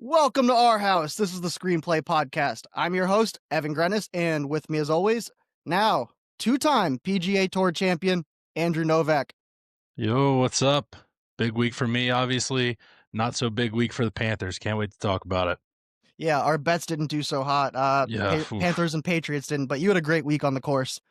Welcome to our house. This is the Screenplay Podcast. I'm your host, Evan Grennis, and with me as always, now, two-time PGA Tour champion, Andrew Novak. Yo, what's up? Big week for me, obviously. Not so big week for the Panthers. Can't wait to talk about it. Yeah, our bets didn't do so hot. Yeah, Panthers and Patriots didn't, but you had a great week on the course.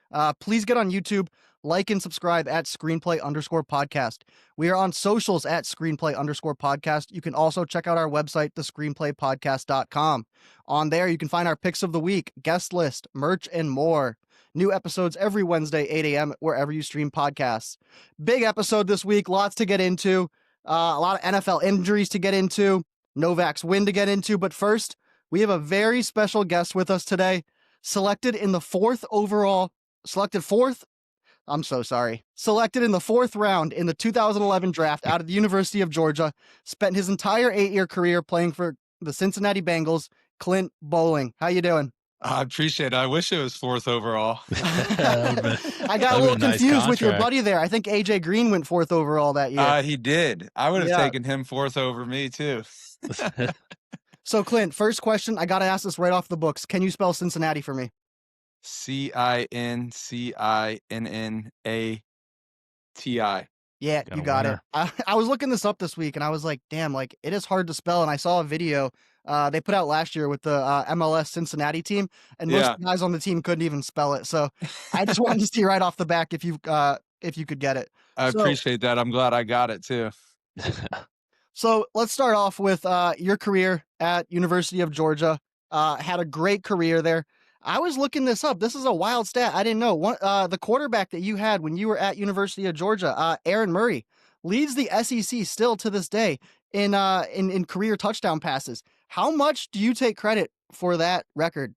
Please get on YouTube, like and subscribe at Screenplay_podcast. We are on socials at Screenplay_podcast. You can also check out our website, thescreenplaypodcast.com. On there, you can find our picks of the week, guest list, merch, and more. New episodes every Wednesday, 8 a.m., wherever you stream podcasts. Big episode this week, lots to get into, a lot of NFL injuries to get into, Novak's win to get into, but first, we have a very special guest with us today, selected in the fourth round in the 2011 draft out of the University of Georgia, spent his entire 8-year career playing for the Cincinnati Bengals, Clint Boling. How you doing? I appreciate it. I wish it was fourth overall. I got a little confused with your buddy there. I think AJ Green went fourth overall that year. He did. I would have taken him fourth over me too. So Clint, first question, I got to ask this right off the books. Can you spell Cincinnati for me? Cincinnati. Yeah, you got it. I was looking this up this week and I was like, damn, like it is hard to spell. And I saw a video they put out last year with the MLS Cincinnati team, and most guys on the team couldn't even spell it. So I just wanted to see right off the back if you could get it. I appreciate that. I'm glad I got it too. So let's start off with your career at University of Georgia. Had a great career there. I was looking this up. This is a wild stat. I didn't know. The quarterback that you had when you were at University of Georgia, Aaron Murray, leads the SEC still to this day in career touchdown passes. How much do you take credit for that record?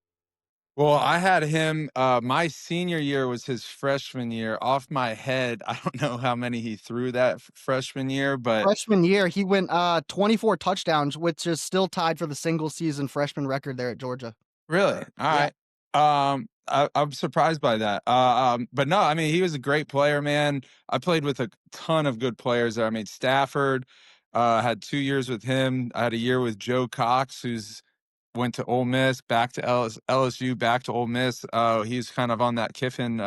Well, I had him, my senior year was his freshman year. Off my head, I don't know how many he threw that freshman year, but freshman year, he went 24 touchdowns, which is still tied for the single season freshman record there at Georgia. Really? All right. I'm surprised by that. But no, I mean, he was a great player, man. I played with a ton of good players there. I mean, Stafford, had 2 years with him. I had a year with Joe Cox, who's went to Ole Miss, back to LSU, back to Ole Miss. He's kind of on that Kiffin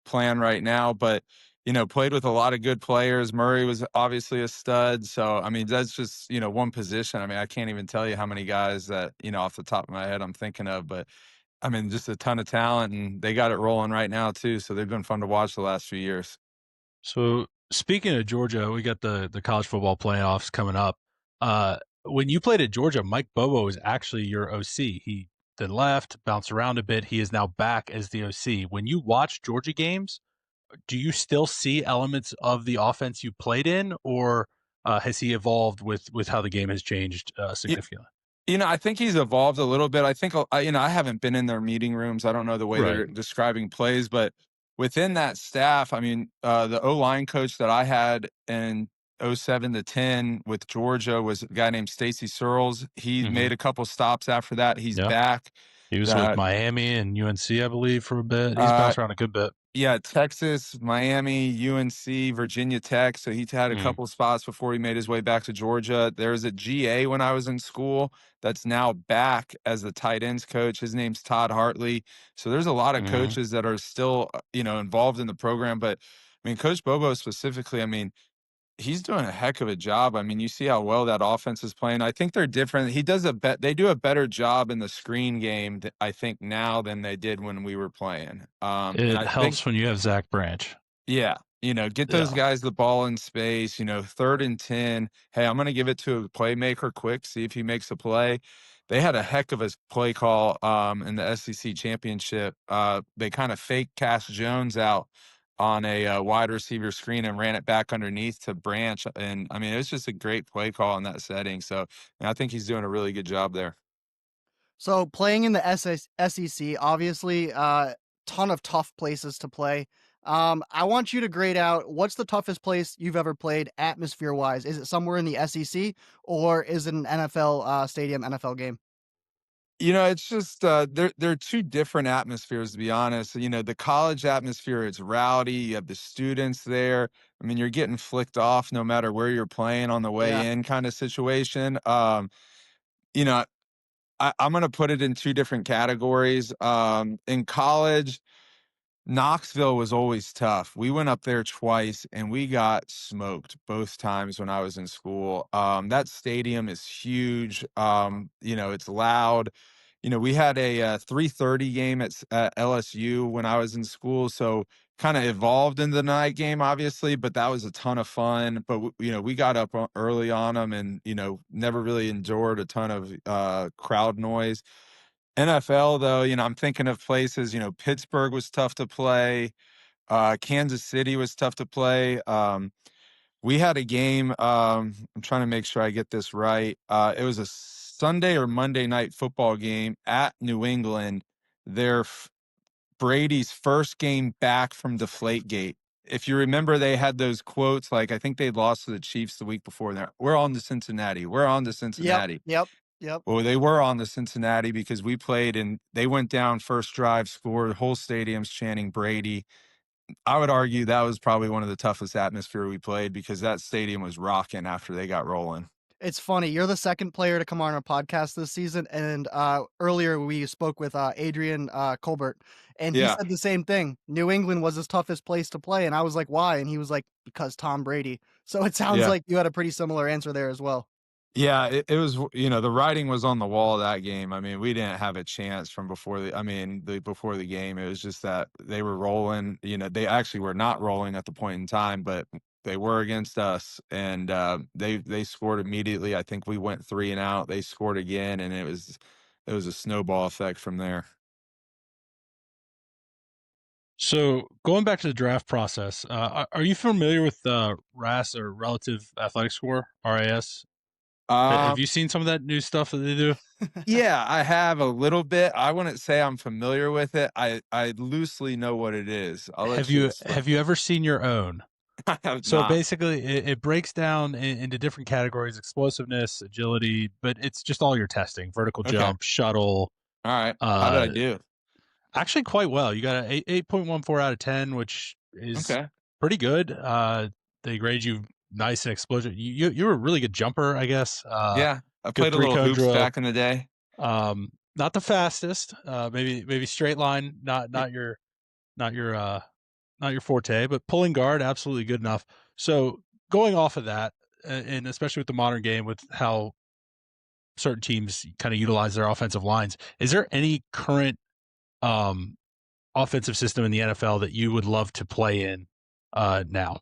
plan right now, but played with a lot of good players. Murray was obviously a stud. So, I mean, that's just, one position. I mean, I can't even tell you how many guys that, off the top of my head I'm thinking of, but I mean, just a ton of talent, and they got it rolling right now too. So they've been fun to watch the last few years. So speaking of Georgia, we got the college football playoffs coming up. When you played at Georgia, Mike Bobo was actually your OC. He then left, bounced around a bit. He is now back as the OC. When you watch Georgia games, do you still see elements of the offense you played in, or has he evolved with how the game has changed significantly? I think he's evolved a little bit. I think, I haven't been in their meeting rooms. I don't know the way they're describing plays, but within that staff, I mean, the O-line coach that I had in 07 to 10 with Georgia was a guy named Stacy Searles. He made a couple stops after that. He's back. He was with Miami and UNC, I believe, for a bit. He's bounced around a good bit. Yeah, Texas, Miami, UNC, Virginia Tech. So he's had a couple spots before he made his way back to Georgia. There was a GA when I was in school that's now back as the tight ends coach. His name's Todd Hartley. So there's a lot of coaches that are still, involved in the program. But I mean, Coach Bobo specifically, I mean, he's doing a heck of a job. I mean, you see how well that offense is playing. I think they're different. They do a better job in the screen game, I think, now than they did when we were playing. It helps when you have Zach Branch. Yeah. Get those guys the ball in space, 3rd and 10. Hey, I'm going to give it to a playmaker quick, see if he makes a play. They had a heck of a play call in the SEC championship. They kind of fake Cass Jones out on a wide receiver screen and ran it back underneath to Branch. And I mean, it was just a great play call in that setting. So I think he's doing a really good job there. So playing in the SEC, obviously, ton of tough places to play. I want you to grade out what's the toughest place you've ever played atmosphere-wise. Is it somewhere in the SEC or is it an NFL stadium, NFL game? It's just they're two different atmospheres, to be honest. The college atmosphere, it's rowdy. You have the students there. I mean, you're getting flicked off no matter where you're playing on the way in kind of situation. you know, I'm going to put it in two different categories. In college, Knoxville was always tough. We went up there twice and we got smoked both times when I was in school. That stadium is huge. It's loud. We had a 3:30 game at LSU when I was in school, so kind of evolved into the night game, obviously. But that was a ton of fun. But we got up early on them, and never really endured a ton of crowd noise. NFL though, I'm thinking of places. Pittsburgh was tough to play. Kansas City was tough to play. We had a game. I'm trying to make sure I get this right. It was a Sunday or Monday night football game at New England. Their Brady's first game back from Deflategate. If you remember, they had those quotes like, I think they lost to the Chiefs the week before. There, we're on to Cincinnati. We're on to Yep, Cincinnati. yep, yep. Well, they were on to Cincinnati because we played and they went down first drive, scored, whole stadium's chanting Brady. I would argue that was probably one of the toughest atmosphere we played because that stadium was rocking after they got rolling. It's funny. You're the second player to come on our podcast this season, and earlier we spoke with Adrian Colbert, and he Yeah, said the same thing. New England was his toughest place to play, and I was like, "Why?" And he was like, "Because Tom Brady." So it sounds yeah. like you had a pretty similar answer there as well. Yeah, it was, the writing was on the wall of that game. I mean, we didn't have a chance from before the game. It was just that they were rolling. They actually were not rolling at the point in time, but they were against us, and they scored immediately. I think we went 3 and out. They scored again, and it was a snowball effect from there. So going back to the draft process, are you familiar with RAS or Relative Athletic Score (RAS)? Have Um, you seen some of that new stuff that they do? yeah, I have a little bit. I wouldn't say I'm familiar with it. I loosely know what it is. I'll Have let you you explain. have you ever seen your own? I have So not. basically, it breaks down into different categories: explosiveness, agility, but it's just all your testing: vertical Okay. jump, shuttle. All right. How did I Uh, do? Actually, quite well. You got an 8.14 out of 10, which is Okay. pretty good. They grade you nice and explosive. You're a really good jumper, I guess. Yeah. I Good played a three little cone hoops drill. back in the day. Not the fastest. Maybe straight line. Not Y- not your not your not your forte, but pulling guard absolutely good enough. So going off of that, and especially with the modern game, with how certain teams kind of utilize their offensive lines, is there any current um, offensive system in the NFL that you would love to play in now?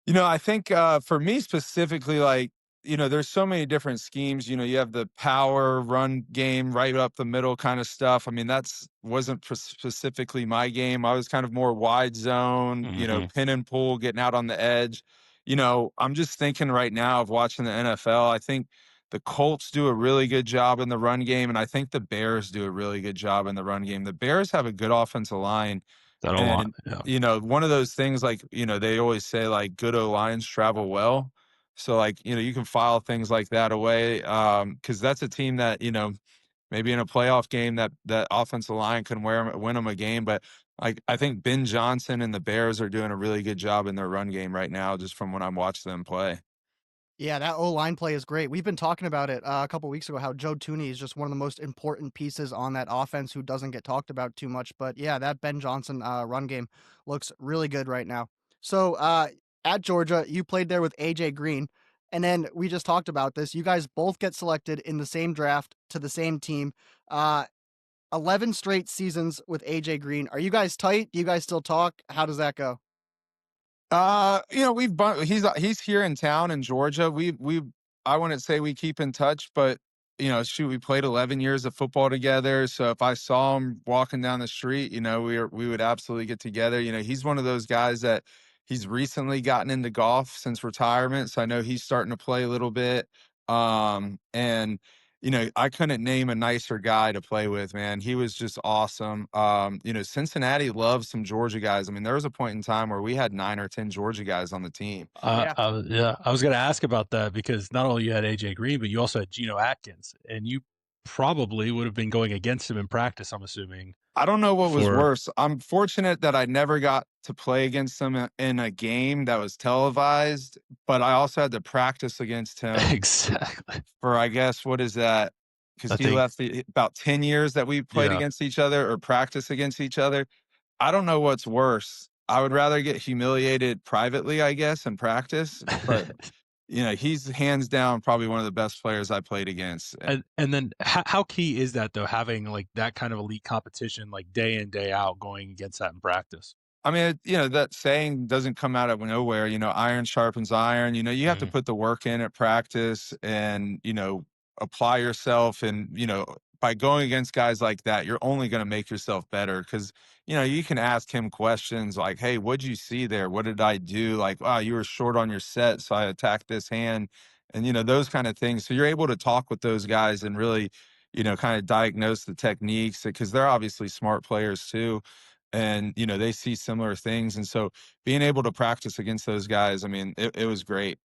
I think for me specifically, like, there's so many different schemes. You have the power run game right up the middle kind of stuff. I mean, that's wasn't specifically my game. I was kind of more wide zone, Mm-hmm. pin and pull, getting out on the edge. I'm just thinking right now of watching the NFL. I think the Colts do a really good job in the run game, and I think the Bears do a really good job in the run game. The Bears have a good offensive line. That a lot. And, Yeah. one of those things like, they always say like good O-lines travel well. So like, you can file things like that away. Cause that's a team that, maybe in a playoff game that offensive line can win them a game. But I think Ben Johnson and the Bears are doing a really good job in their run game right now, just from when I'm watching them play. Yeah, that O-line play is great. We've been talking about it a couple weeks ago, how Joe Tooney is just one of the most important pieces on that offense who doesn't get talked about too much. But yeah, that Ben Johnson run game looks really good right now. So at Georgia, you played there with AJ Green. And then we just talked about this. You guys both get selected in the same draft to the same team. Uh, 11 straight seasons with AJ Green. Are you guys tight? Do you guys still talk? How does that go? He's here in town in Georgia. We I wouldn't say we keep in touch, but shoot, we played 11 years of football together. So if I saw him walking down the street, we would absolutely get together. He's one of those guys that he's recently gotten into golf since retirement. So I know he's starting to play a little bit. And I couldn't name a nicer guy to play with, man. He was just awesome. Cincinnati loves some Georgia guys. I mean, there was a point in time where we had 9 or 10 Georgia guys on the team. Yeah. Yeah, I was going to ask about that because not only you had AJ Green, but you also had Geno Atkins, and you probably would have been going against him in practice, I'm assuming, I don't know what was for worse. I'm fortunate that I never got to play against him in a game that was televised, but I also had to practice against him exactly. for, I guess, what is that? Because I he think, left about 10 years that we played yeah. against each other or practiced against each other. I don't know what's worse. I would rather get humiliated privately, I guess, in practice, but he's hands down probably one of the best players I played against. And then how key is that though, having like that kind of elite competition, like day in, day out, going against that in practice? I mean, that saying doesn't come out of nowhere. Iron sharpens iron. You have to Mhm. put the work in at practice and, apply yourself. And, by going against guys like that, you're only going to make yourself better because, you can ask him questions like, hey, what'd you see there? What did I do? Like, wow, you were short on your set. So I attacked this hand and, those kind of things. So you're able to talk with those guys and really, kind of diagnose the techniques because they're obviously smart players too and they see similar things, and so being able to practice against those guys, I mean, it was great.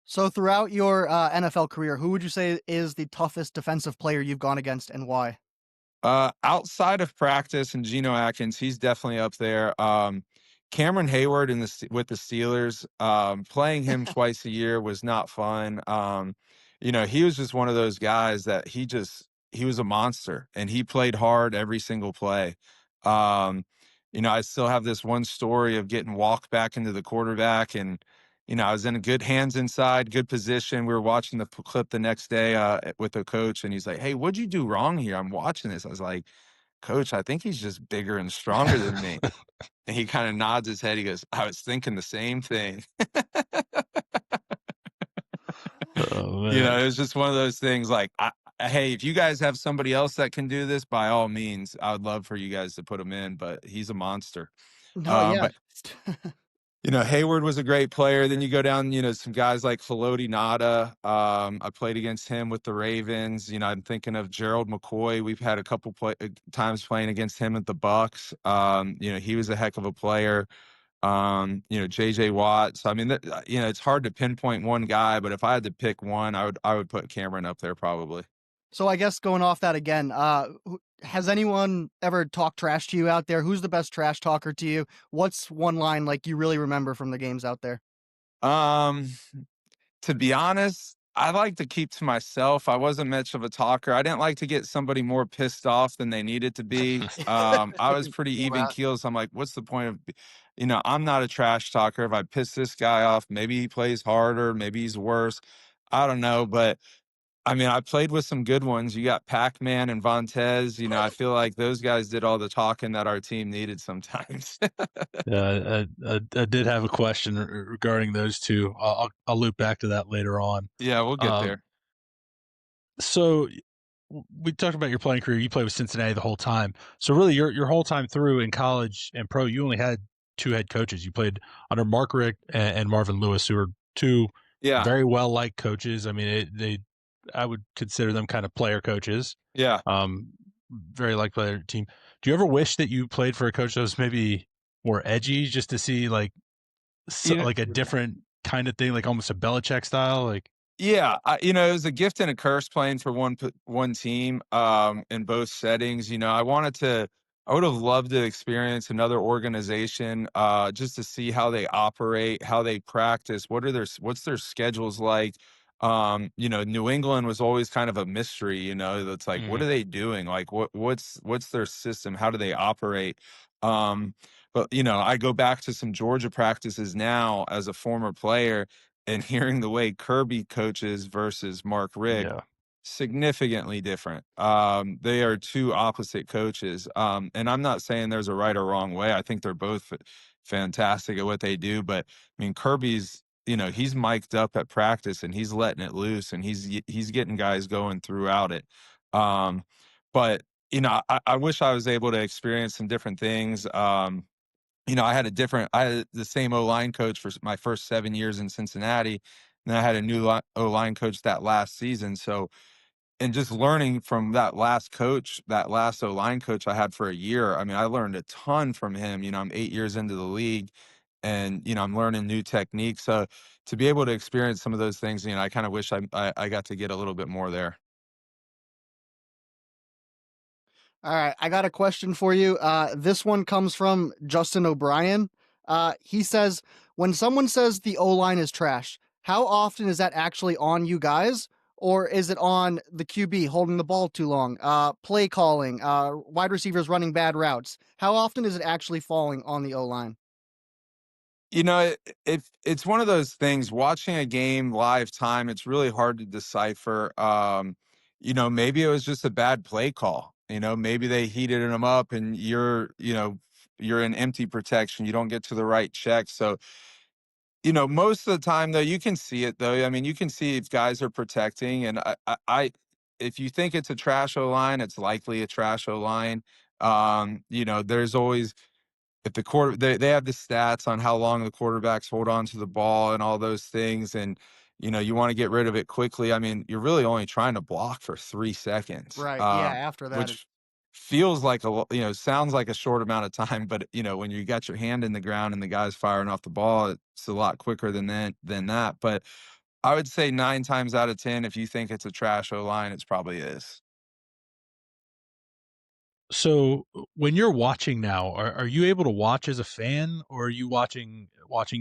So throughout your NFL career, who would you say is the toughest defensive player you've gone against and why? Outside of practice and Geno Atkins, he's definitely up there. Cameron Hayward with the Steelers, playing him twice a year was not fun. He was just one of those guys that he was a monster and he played hard every single play. Um, I still have this one story of getting walked back into the quarterback and I was in good hands inside, good position. We were watching the clip the next day with the coach, and he's like, "Hey, what'd you do wrong here? I'm watching this." I was like, "Coach, I think he's just bigger and stronger than me." And he kind of nods his head. He goes, "I was thinking the same thing." Oh man. It was just one of those things. Like, hey, if you guys have somebody else that can do this, by all means, I would love for you guys to put him in. But he's a monster. No, yeah. But Hayward was a great player. Then you go down, some guys like Haloti Nada. I played against him with the Ravens. I'm thinking of Gerald McCoy. We've had a couple times playing against him at the Bucks. He was a heck of a player. JJ Watt. So I mean, it's hard to pinpoint one guy, but if I had to pick one, I would put Cameron up there probably. So I guess going off that again, has anyone ever talked trash to you out there? Who's the best trash talker to you? What's one line like you really remember from the games out there? Um, To be honest, I like to keep to myself. I wasn't much of a talker. I didn't like to get somebody more pissed off than they needed to be. I was pretty Feel even that. keels. I'm like, what's the point of, I'm not a trash talker. If I piss this guy off, maybe he plays harder, maybe he's worse. I don't know. But I mean, I played with some good ones. You got Pac-Man and Vontez. I feel like those guys did all the talking that our team needed sometimes. Yeah, I did have a question regarding those two. I'll loop back to that later on. Yeah, we'll get Um, there. so we talked about your playing career. You played with Cincinnati the whole time. So really, your whole time through in college and pro, you only had two head coaches. You played under Mark Richt and Marvin Lewis, who are two Yeah. very well liked coaches. I mean, I would consider them kind of player coaches. Yeah. Very liked by their team. Do you ever wish that you played for a coach that was maybe more edgy, just to see like You know, like a different kind of thing, like almost a Belichick style? Like, Yeah, it was a gift and a curse playing for one team, in both settings. I would have loved to experience another organization, just to see how they operate, how they practice, what's their schedules like. New England was always kind of a mystery. That's like, what mhm, are they doing? Like, what's their system? How do they operate? Um, but I go back to some Georgia practices now as a former player and hearing the way Kirby coaches versus Mark Richt, yeah, significantly different. They are two opposite coaches. And I'm not saying there's a right or wrong way. I think they're both fantastic at what they do. But I mean, Kirby's, he's mic'd up at practice and he's letting it loose and he's getting guys going throughout it. Um, but I wish I was able to experience some different things. I had the same O-line coach for my first 7 years in Cincinnati, and I had a new O-line coach that last season, so and just learning from that last coach, that last O-line coach I had for a year, I mean, I learned a ton from him. I'm 8 years into the league, and, I'm learning new techniques, so to be able to experience some of those things, I kinda wish I got to get a little bit more there. All right, I got a question for you. This one comes from Justin O'Brien. He says, when someone says the O line is trash, how often is that actually on you guys? Or is it on the QB holding the ball too long, play calling, wide receivers running bad routes? How often is it actually falling on the O line? You know, it's one of those things. Watching a game live time, it's really hard to decipher. Maybe it was just a bad play call. Maybe they heated him up, and you're in empty protection. You don't get to the right check. So, most of the time, though, you can see it. Though, I mean, you can see if guys are protecting, and if you think it's a trash O line, it's likely a trash O line. There's always if the quarter they have the stats on how long the quarterbacks hold on to the ball and all those things, and you want to get rid of it quickly. I mean, you're really only trying to block for 3 seconds, Right. Yeah. After that, which feels like sounds like a short amount of time, but when you got your hand in the ground and the guy's firing off the ball, it's a lot quicker than that. But I would say 9 times out of 10, if you think it's a trash O line, it's probably is. So when you're watching now, are you able to watch as a fan, or are you watching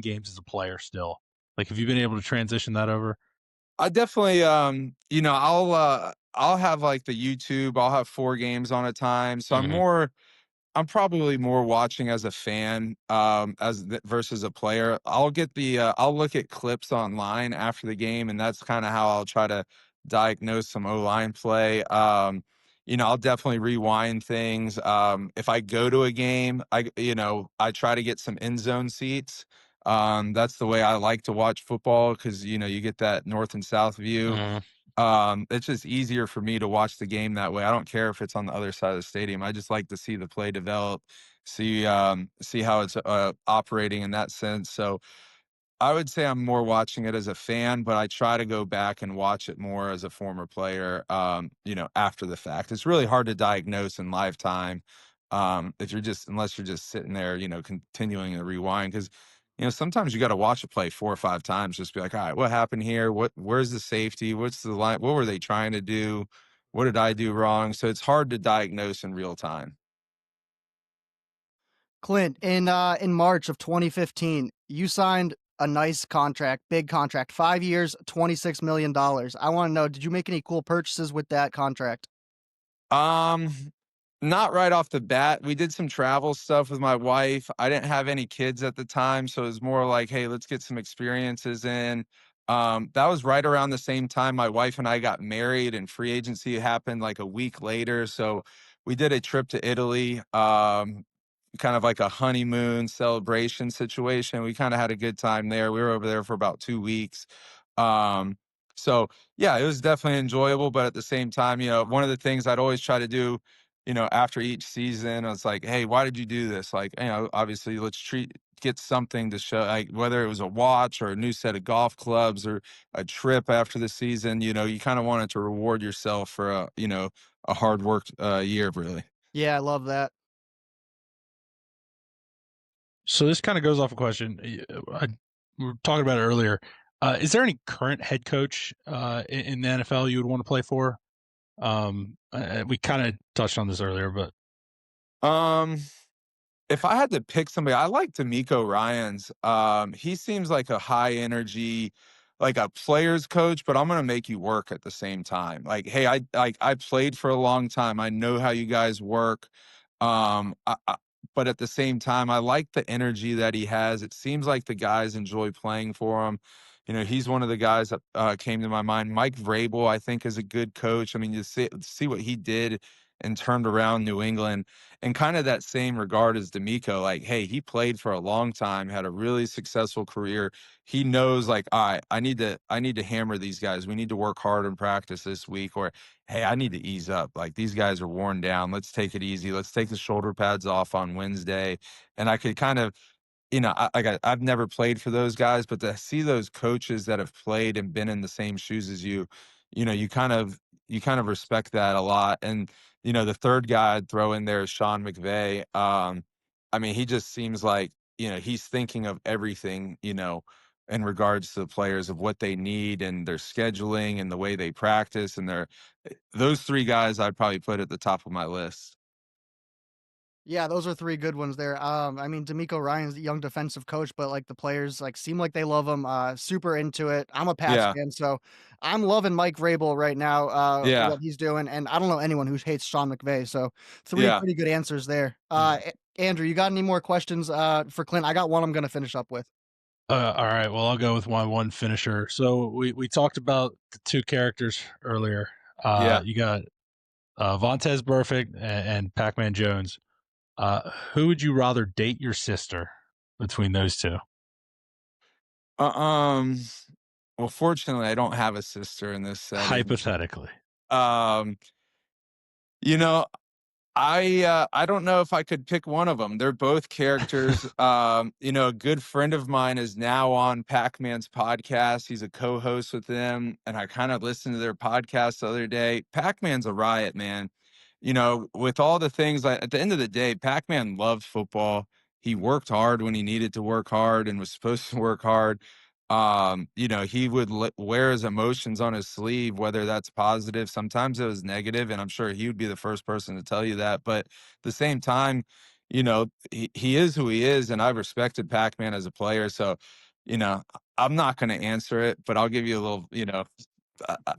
games as a player still? Like, have you been able to transition that over? I definitely, I'll have like the YouTube. I'll have 4 games on a time, so Mhm. I'm probably more watching as a fan, versus a player. I'll look at clips online after the game, and that's kind of how I'll try to diagnose some O line play. I'll definitely rewind things. If I go to a game, I try to get some end zone seats. That's the way I like to watch football because you get that north and south view. Mhm. It's just easier for me to watch the game that way. I don't care if it's on the other side of the stadium. I just like to see the play develop, see how it's operating in that sense. So I would say I'm more watching it as a fan, but I try to go back and watch it more as a former player, after the fact. It's really hard to diagnose in live time, unless you're just sitting there, continuing to rewind. Because, sometimes you got to watch a play 4 or 5 times, just be like, all right, what happened here? Where's the safety? What's the line? What were they trying to do? What did I do wrong? So it's hard to diagnose in real time. Clint, in March of 2015, you signed a nice contract, big contract, 5 years, $26 million. I want to know, did you make any cool purchases with that contract? Um, Not right off the bat. We did some travel stuff with my wife. I didn't have any kids at the time, so it was more like, "Hey, let's get some experiences in." That was right around the same time my wife and I got married, and free agency happened like a week later. So we did a trip to Italy, kind of like a honeymoon celebration situation. We kind of had a good time there. We were over there for about 2 weeks. Um, so yeah, it was definitely enjoyable, but at the same time, one of the things I'd always try to do, after each season, I was like, "Hey, why did you do this?" Like, obviously, get something to show, like whether it was a watch or a new set of golf clubs or a trip after the season. You kind of wanted to reward yourself for a hard work year, really. Yeah, I love that. So this kind of goes off a question. We were talking about it earlier. Is there any current head coach in the NFL you would want to play for? We kind of touched on this earlier, but Um, If I had to pick somebody, I like D'Amico Ryans. He seems like a high energy, like a player's coach, but I'm gonna make you work at the same time. Like, hey, I played for a long time. I know how you guys work. But at the same time, I like the energy that he has. It seems like the guys enjoy playing for him. He's one of the guys that came to my mind. Mike Vrabel, I think, is a good coach. I mean, you see what he did and turned around New England and kind of that same regard as D'Amico, like, hey, he played for a long time, had a really successful career. He knows, like, all right, I need to hammer these guys. We need to work hard in practice this week, or hey, I need to ease up. Like these guys are worn down. Let's take it easy. Let's take the shoulder pads off on Wednesday. And I could kind of I've never played for those guys, but to see those coaches that have played and been in the same shoes as you, you kind of respect that a lot. And the third guy I'd throw in there is Sean McVay. I mean, he just seems like he's thinking of everything, in regards to the players of what they need and their scheduling and the way they practice and those 3 guys I'd probably put at the top of my list. Yeah, those are 3 good ones there. I mean, D'Amico Ryan's the young defensive coach, but, like, the players, like, seem like they love him, super into it. I'm a Pats Yeah, fan, so I'm loving Mike Vrabel right now, yeah, what he's doing, and I don't know anyone who hates Sean McVay, so 3 yeah. pretty good answers there. A Andrew, you got any more questions, for Clint? I got one I'm gonna finish up with. All right. Well, I'll go with my one finisher. So we talked about the two characters earlier. Yeah. You got Vontez Burfict and Pac-Man Jones. Who would you rather date your sister between those two? Uh, um, well, fortunately, I don't have a sister in this setting. Hypothetically. Um, you know, I don't know if I could pick one of them. They're both characters. A good friend of mine is now on Pac-Man's podcast. He's a co-host with them, and I kind of listened to their podcast the other day. Pac-Man's a riot, man. With all the things at the end of the day, Pac-Man loved football. He worked hard when he needed to work hard and was supposed to work hard. He would wear his emotions on his sleeve, whether that's positive. Sometimes it was negative, and I'm sure he would be the first person to tell you that. But at the same time, he is who he is, and I respected Pac-Man as a player. So, you know, I'm not going to answer it, but I'll give you a little,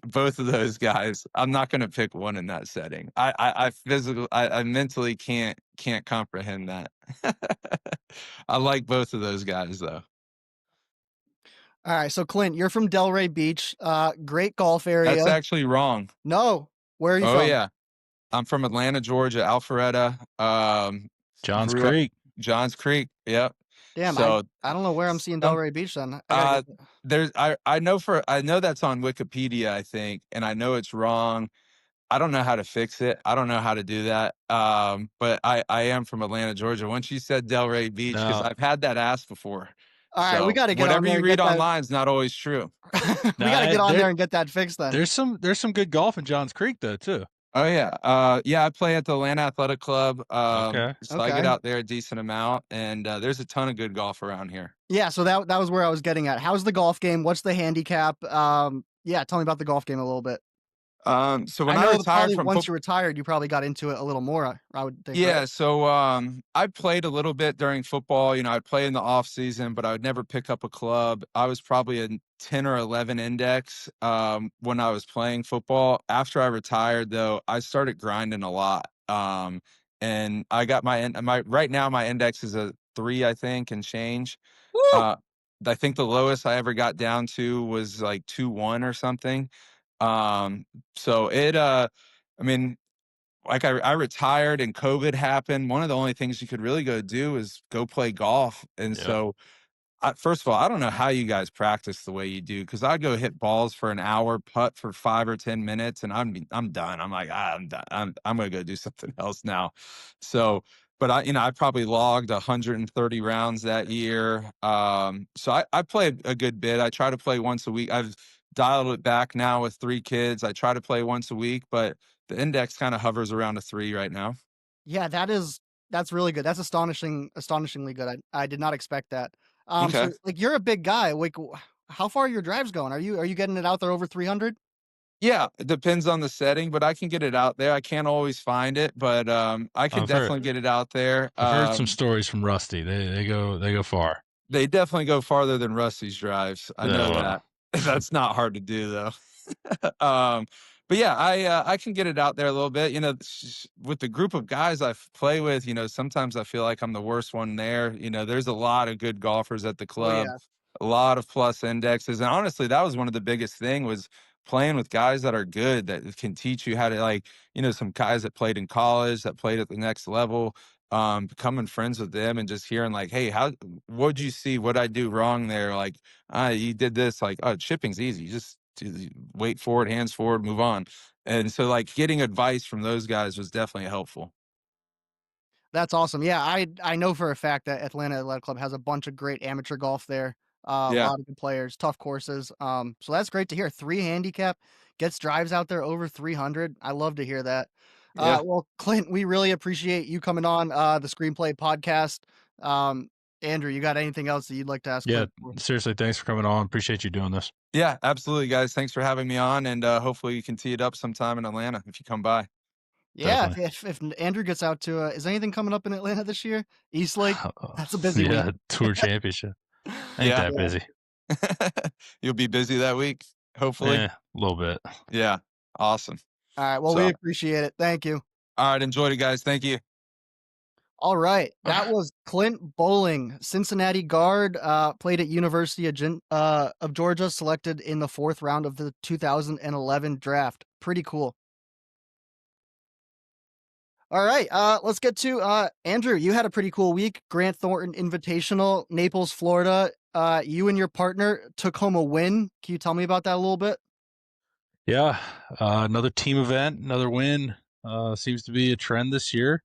both of those guys. I'm not going to pick one in that setting. I physically, I mentally can't comprehend that. I like both of those guys though. Alright, so Clint, you're from Delray Beach, great golf That's area. actually wrong. No, where are you Oh from? yeah, I'm from Atlanta, Georgia, Alpharetta. Johns Grew up Creek. Johns Creek. Yep. Damn, I So I don't know where I'm seeing some Delray Beach then. I gotta uh get there's I know that's on Wikipedia, I think, and I know it's wrong. I don't know how to fix it. I don't know how to do that. But I am from Atlanta, Georgia. Once you said Delray Beach, because No, I've had that asked before. alright, we So gotta get on whatever there you and read get that online is not always true. we gotta get on there and get that fixed then. there's some good golf in Johns Creek though too. Oh yeah. Yeah, I play at the Atlanta Athletic Club. Okay. So I get Okay. out there a decent amount, and there's a ton of good golf around here. Yeah, so that was where I was getting at. How's the golf game? What's the handicap? Yeah, tell me about the golf game a little bit. So when I I know that retired probably from once football. you retired, you probably got into it a little more, I would think, right? Yeah, so I played a little bit during football. I'd play in the off season, but I would never pick up a club. I was probably a 10 or 11 index when I was playing football. After I retired, though, I started grinding a lot. And I got my right now my index is a 3, I think, and change. Woo! Uh, I think the lowest I ever got down to was like 2-1 or something. Um, so I mean, like I retired and COVID happened. One of the only things you could really go do is go play golf. And Yeah. so, first of all, I don't know how you guys practice the way you do because I go hit balls for an hour, putt for 5 or 10 minutes, and I'm done. I'm like, I'm done. I'm gonna go do something else now. So, but I probably logged 130 rounds that year. So I play a good bit. I try to play once a week. I've dialed it back now with 3 kids. I try to play once a week, but the index kind of hovers around a 3 right now. Yeah, that's really good. That's astonishingly good. I did not expect that. Okay. So, like, you're a big guy, like, how far are your drives going? Are you getting it out there over 300? Yeah, it depends on the setting, but I can get it out there. I can't always find it, but I can I've heard definitely get it out there. I've heard some stories from Rusty. They go far. They definitely go farther than Rusty's drives. I Yeah, know well. that. That's not hard to do though. um, but yeah, I can get it out there a little bit. With the group of guys I play with, sometimes I feel like I'm the worst one there. There's a lot of good golfers at the Oh, club, yeah. a lot of plus indexes, and honestly, that was one of the biggest thing was playing with guys that are good that can teach you how to some guys that played in college that played at the next level. Becoming friends with them and just hearing like, hey, what'd you see? What'd I do wrong there? Like, you did this, like, oh, chipping's easy. Just wait forward, hands forward, move on. And so, like, getting advice from those guys was definitely helpful. That's awesome. Yeah, I know for a fact that Atlanta Athletic Club has a bunch of great amateur golf there. A Yeah. lot of good players, tough courses. So that's great to hear. 3 handicap gets drives out there over 300. I love to hear that. Yeah. Well, Clint, we really appreciate you coming on the Screenplay podcast. Um, Andrew, you got anything else that you'd like to ask Yeah, Clint for? seriously, thanks for coming on. Appreciate you doing this. Yeah. Absolutely, guys. Thanks for having me on. And hopefully you can tee it up sometime in Atlanta if you come by. Yeah, definitely. if Andrew gets out to, is anything coming up in Atlanta this year? East Lake? That's a busy week. Yeah, tour championship. Ain't Yeah. that busy. You'll be busy that week, hopefully. A little bit. Yeah. Awesome. All right. Well, we So, appreciate it. Thank you. all right. Enjoyed it, guys. Thank you. All right. That was Clint Boling, Cincinnati guard, played at University of Georgia, selected in the 4th round of the 2011 draft. Pretty cool. All right. Let's get to Andrew. You had a pretty cool week. Grant Thornton Invitational, Naples, Florida. You and your partner took home a win. Can you tell me about that a little bit? Yeah, another team event, another win. Seems to be a trend this year.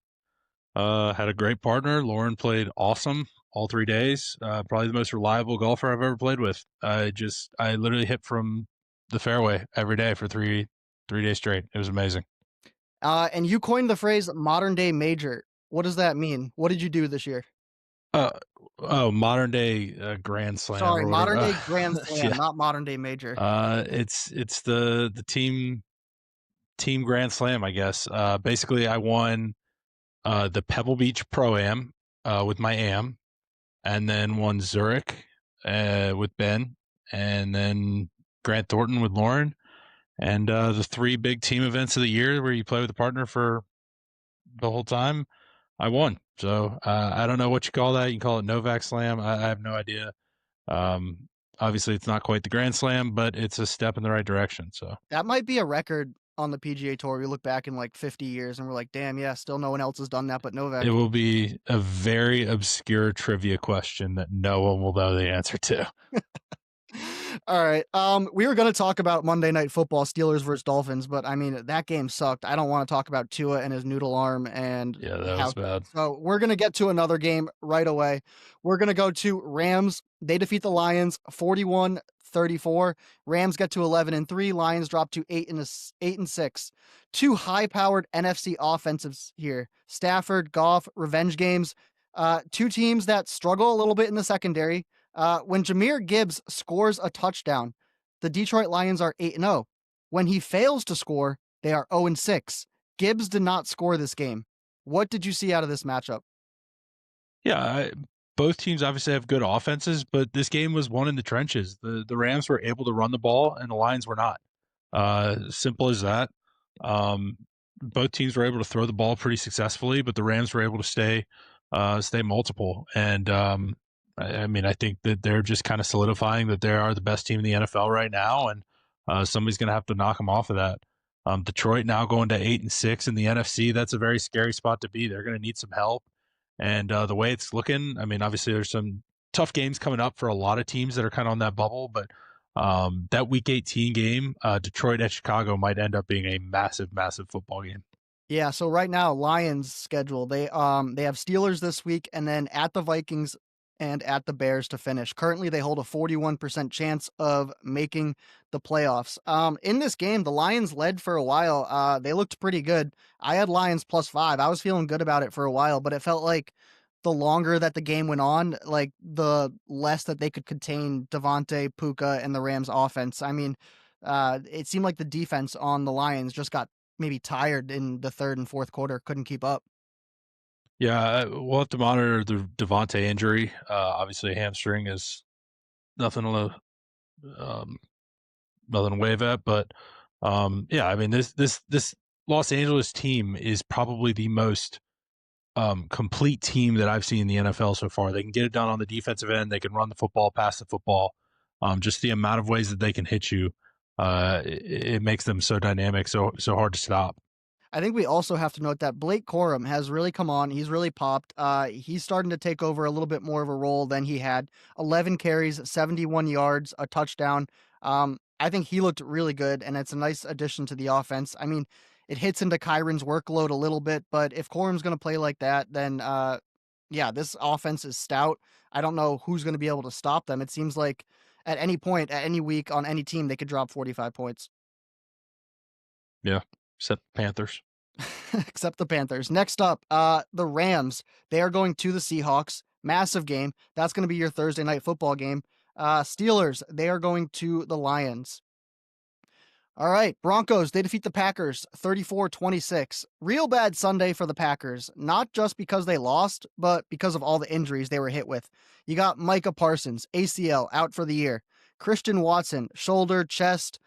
Had a great partner. Lauren played awesome all 3 days. Probably the most reliable golfer I've ever played with. I literally hit from the fairway every day for three days straight. It was amazing. And you coined the phrase modern day major. What does that mean? What did you do this year? Modern day Grand Slam Sorry, or whatever. modern day Grand Slam, Yeah. not modern day major. It's the team Grand Slam, I guess. Basically, I won the Pebble Beach Pro-Am with my AM, and then won Zurich with Ben, and then Grant Thornton with Lauren, and the 3 big team events of the year where you play with a partner for the whole time, I won. So I don't know what you call that. You can call it Novak Slam. I have no idea. Obviously, it's not quite the Grand Slam, but it's a step in the right direction. So That might be a record on the PGA Tour. We look back in like 50 years and we're like, damn, yeah, still no one else has done that but Novak. it will be a very obscure trivia question that no one will know the answer to. All right. We were going to talk about Monday Night Football, Steelers versus Dolphins, but I mean, that game sucked. I don't want to talk about Tua and his noodle arm and Yeah, that was bad. So we're going to get to another game right away. We're going to go to Rams. They defeat the Lions 41-34. Rams get to 11-3. Lions drop to 8-6. 2 high-powered NFC offensives here. Stafford, Goff, revenge games. 2 teams that struggle a little bit in the secondary. When Jahmyr Gibbs scores a touchdown, the Detroit Lions are 8-0. When he fails to score, they are 0-6. Gibbs did not score this game. What did you see out of this matchup? Yeah, both teams obviously have good offenses, but this game was won in the trenches. The Rams were able to run the ball, and the Lions were not. Simple as that. Both teams were able to throw the ball pretty successfully, but the Rams were able to stay multiple. And I mean, I think that they're just kind of solidifying that they are the best team in the NFL right now, and somebody's going to have to knock them off of that. Detroit now going to 8-6 in the NFC. That's a very scary spot to be. They're going to need some help. And the way it's looking, I mean, obviously there's some tough games coming up for a lot of teams that are kind of on that bubble, but that Week 18 game, Detroit at Chicago, might end up being a massive, massive football game. Yeah, so right now, Lions schedule, they have Steelers this week and then at the Vikings and at the Bears to finish. Currently, they hold a 41% chance of making the playoffs. In this game, the Lions led for a while. They looked pretty good. I had Lions +5. I was feeling good about it for a while, but it felt like the longer that the game went on, like the less that they could contain Devontae, Puka, and the Rams offense. I mean, it seemed like the defense on the Lions just got maybe tired in the 3rd and 4th quarter, couldn't keep up. Yeah, we'll have to monitor the Devontae injury. Obviously, hamstring is nothing to wave at, but yeah, I mean, this Los Angeles team is probably the most complete team that I've seen in the NFL so far. They can get it done on the defensive end. They can run the football, pass the football. Just the amount of ways that they can hit you, it makes them so dynamic, so hard to stop. I think we also have to note that Blake Corum has really come on. He's really popped. He's starting to take over a little bit more of a role than he had. 11 carries, 71 yards, a touchdown. I think he looked really good, and it's a nice addition to the offense. I mean, it hits into Kyron's workload a little bit, but if Corum's going to play like that, then yeah, this offense is stout. I don't know who's going to be able to stop them. It seems like at any point, at any week, on any team, they could drop 45 points. Yeah, except Panthers. Except the Panthers. Next up, the Rams. They are going to the Seahawks. Massive game. That's going to be your Thursday night football game. Steelers. They are going to the Lions. All right, Broncos, they defeat the Packers 34-26. Real bad Sunday for the Packers, not just because they lost, but because of all the injuries they were hit with. You got Micah Parsons, ACL, out for the year. Christian Watson, shoulder, chest.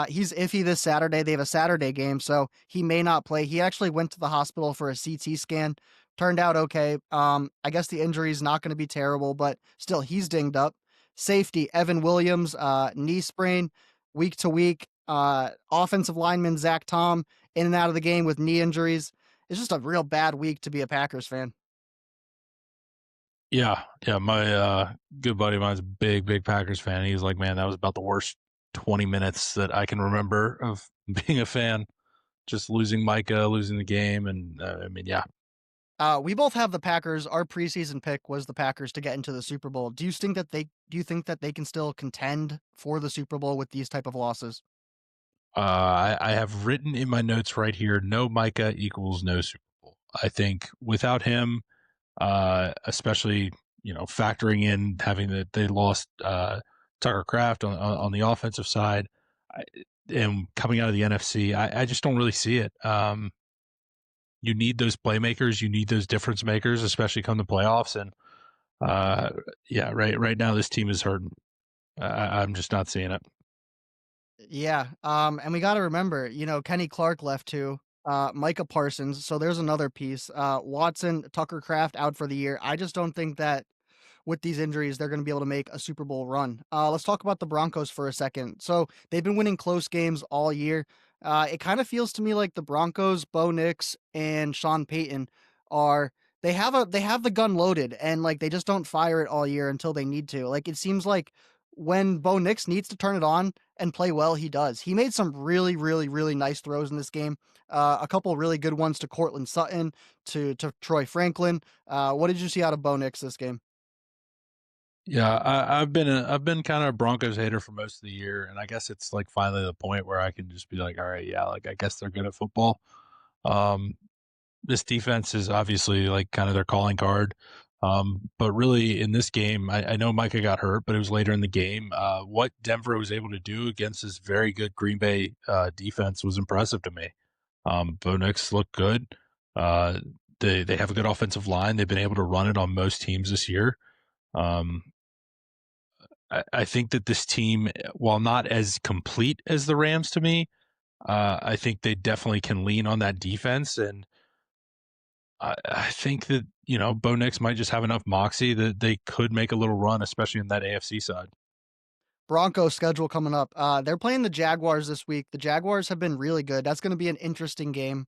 He's iffy this Saturday. They have a Saturday game, so he may not play. He actually went to the hospital for a CT scan. Turned out okay. I guess the injury is not going to be terrible, but still, he's dinged up. Safety, Evan Williams, knee sprain, week to week. Offensive lineman Zach Tom in and out of the game with knee injuries. It's just a real bad week to be a Packers fan. Yeah, my good buddy of mine's a big Packers fan. He's like, man, that was about the worst 20 minutes that I can remember of being a fan. Just losing Micah, losing the game, and I mean, yeah. We both have the Packers. Our preseason pick was the Packers to get into the Super Bowl. Do you think that they can still contend for the Super Bowl with these type of losses? I have written in my notes right here, no Micah equals no Super Bowl. I think without him, especially, factoring in having that they lost Tucker Kraft on the offensive side, and coming out of the NFC, I just don't really see it. You need those playmakers, you need those difference makers, especially come the playoffs. And right now this team is hurting. I'm just not seeing it. Yeah. And we got to remember, Kenny Clark left too. Micah Parsons. So there's another piece. Watson, Tucker Kraft out for the year. I just don't think that with these injuries, they're going to be able to make a Super Bowl run. Let's talk about the Broncos for a second. So they've been winning close games all year. It kind of feels to me like the Broncos, Bo Nix, and Sean Payton are they have the gun loaded, and like they just don't fire it all year until they need to. Like it seems like when Bo Nix needs to turn it on and play well, he does. He made some really, really, really nice throws in this game. A couple really good ones to Cortland Sutton, to Troy Franklin. What did you see out of Bo Nix this game? Yeah, I've been kind of a Broncos hater for most of the year, and I guess it's like finally the point where I can just be like, all right, yeah, like I guess they're good at football. Um, this defense is obviously like kind of their calling card. But really in this game, I know Micah got hurt, but it was later in the game. What Denver was able to do against this very good Green Bay defense was impressive to me. Bo Nix looked good. Uh, they have a good offensive line. They've been able to run it on most teams this year. Um, I think that this team, while not as complete as the Rams to me, I think they definitely can lean on that defense. And I think that, Bo Nix might just have enough moxie that they could make a little run, especially in that AFC side. Broncos schedule coming up. They're playing the Jaguars this week. The Jaguars have been really good. That's going to be an interesting game.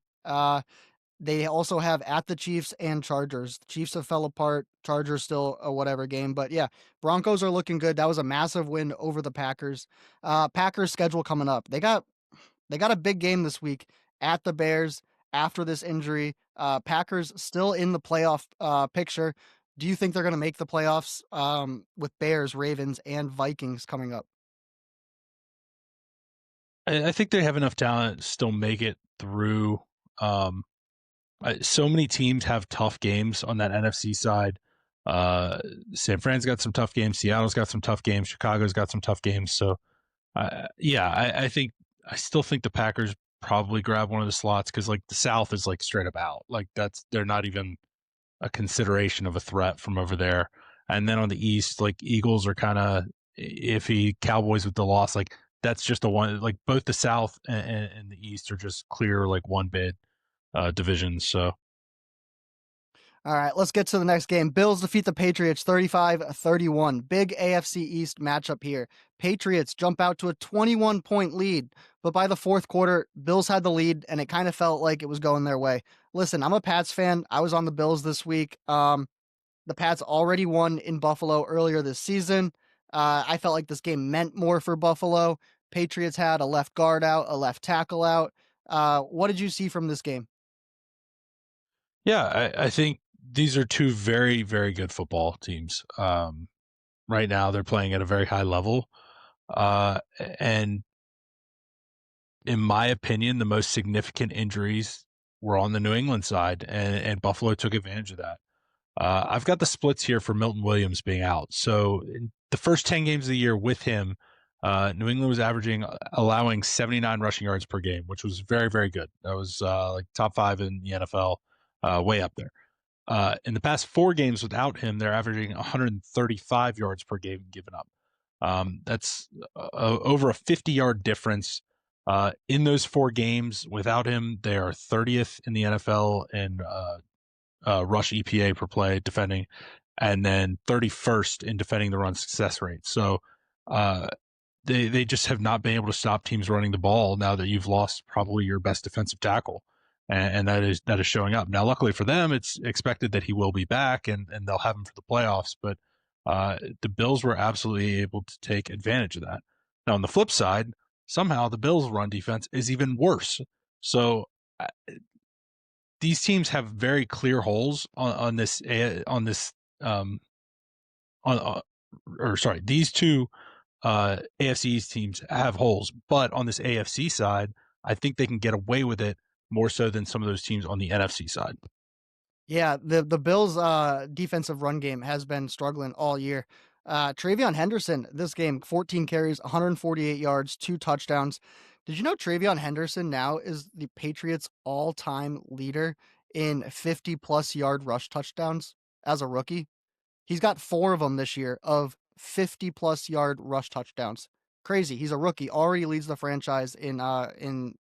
They also have at the Chiefs and Chargers. The Chiefs have fell apart. Chargers still a whatever game. But yeah, Broncos are looking good. That was a massive win over the Packers. Packers schedule coming up. They got a big game this week at the Bears after this injury. Packers still in the playoff picture. Do you think they're going to make the playoffs with Bears, Ravens, and Vikings coming up? I think they have enough talent to still make it through. So many teams have tough games on that NFC side. San Fran's got some tough games. Seattle's got some tough games. Chicago's got some tough games. So, I still think the Packers probably grab one of the slots because like the South is like straight up out. Like they're not even a consideration of a threat from over there. And then on the East, like Eagles are kind of iffy. Cowboys with the loss, like that's just the one. Like both the South and the East are just clear like one bid divisions. So All right, let's get to the next game. Bills defeat the Patriots 35-31. Big AFC East matchup here. Patriots jump out to a 21-point lead, but by the fourth quarter, Bills had the lead, and it kind of felt like it was going their way. Listen, I'm a Pats fan. I was on the Bills this week. The Pats already won in Buffalo earlier this season. I felt like this game meant more for Buffalo. Patriots had a left guard out, a left tackle out. What did you see from this game? yeah, I think these are two very, very good football teams. Right now, they're playing at a very high level. And in my opinion, the most significant injuries were on the New England side, and Buffalo took advantage of that. I've got the splits here for Milton Williams being out. So in the first 10 games of the year with him, New England was allowing 79 rushing yards per game, which was very, very good. That was like top 5 in the NFL, way up there. In the past 4 games without him, they're averaging 135 yards per game given up. That's over a 50-yard difference. In those 4 games without him, they are 30th in the NFL in rush EPA per play defending, and then 31st in defending the run success rate. So they just have not been able to stop teams running the ball now that you've lost probably your best defensive tackle. And that is showing up. Now, luckily for them, it's expected that he will be back and they'll have him for the playoffs. But the Bills were absolutely able to take advantage of that. Now, on the flip side, somehow the Bills' run defense is even worse. So these teams have very clear holes these two AFC East teams have holes, but on this AFC side, I think they can get away with it more so than some of those teams on the NFC side. Yeah, the Bills' defensive run game has been struggling all year. Travion Henderson, this game, 14 carries, 148 yards, 2 touchdowns. Did you know Travion Henderson now is the Patriots' all-time leader in 50-plus yard rush touchdowns as a rookie? He's got 4 of them this year of 50-plus yard rush touchdowns. Crazy. He's a rookie, already leads the franchise in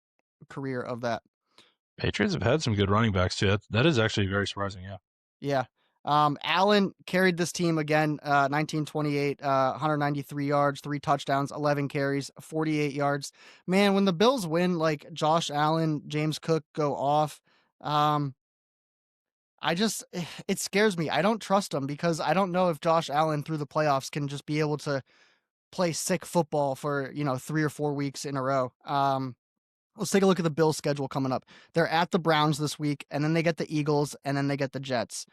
career of that. Patriots have had some good running backs too. That is actually very surprising. Yeah. Yeah. Allen carried this team again, 1928, 193 yards, 3 touchdowns, 11 carries, 48 yards. Man, when the Bills win, like Josh Allen, James Cook go off, it scares me. I don't trust them because I don't know if Josh Allen through the playoffs can just be able to play sick football for, 3 or 4 weeks in a row. Let's take a look at the Bills' schedule coming up. They're at the Browns this week, and then they get the Eagles, and then they get the Jets.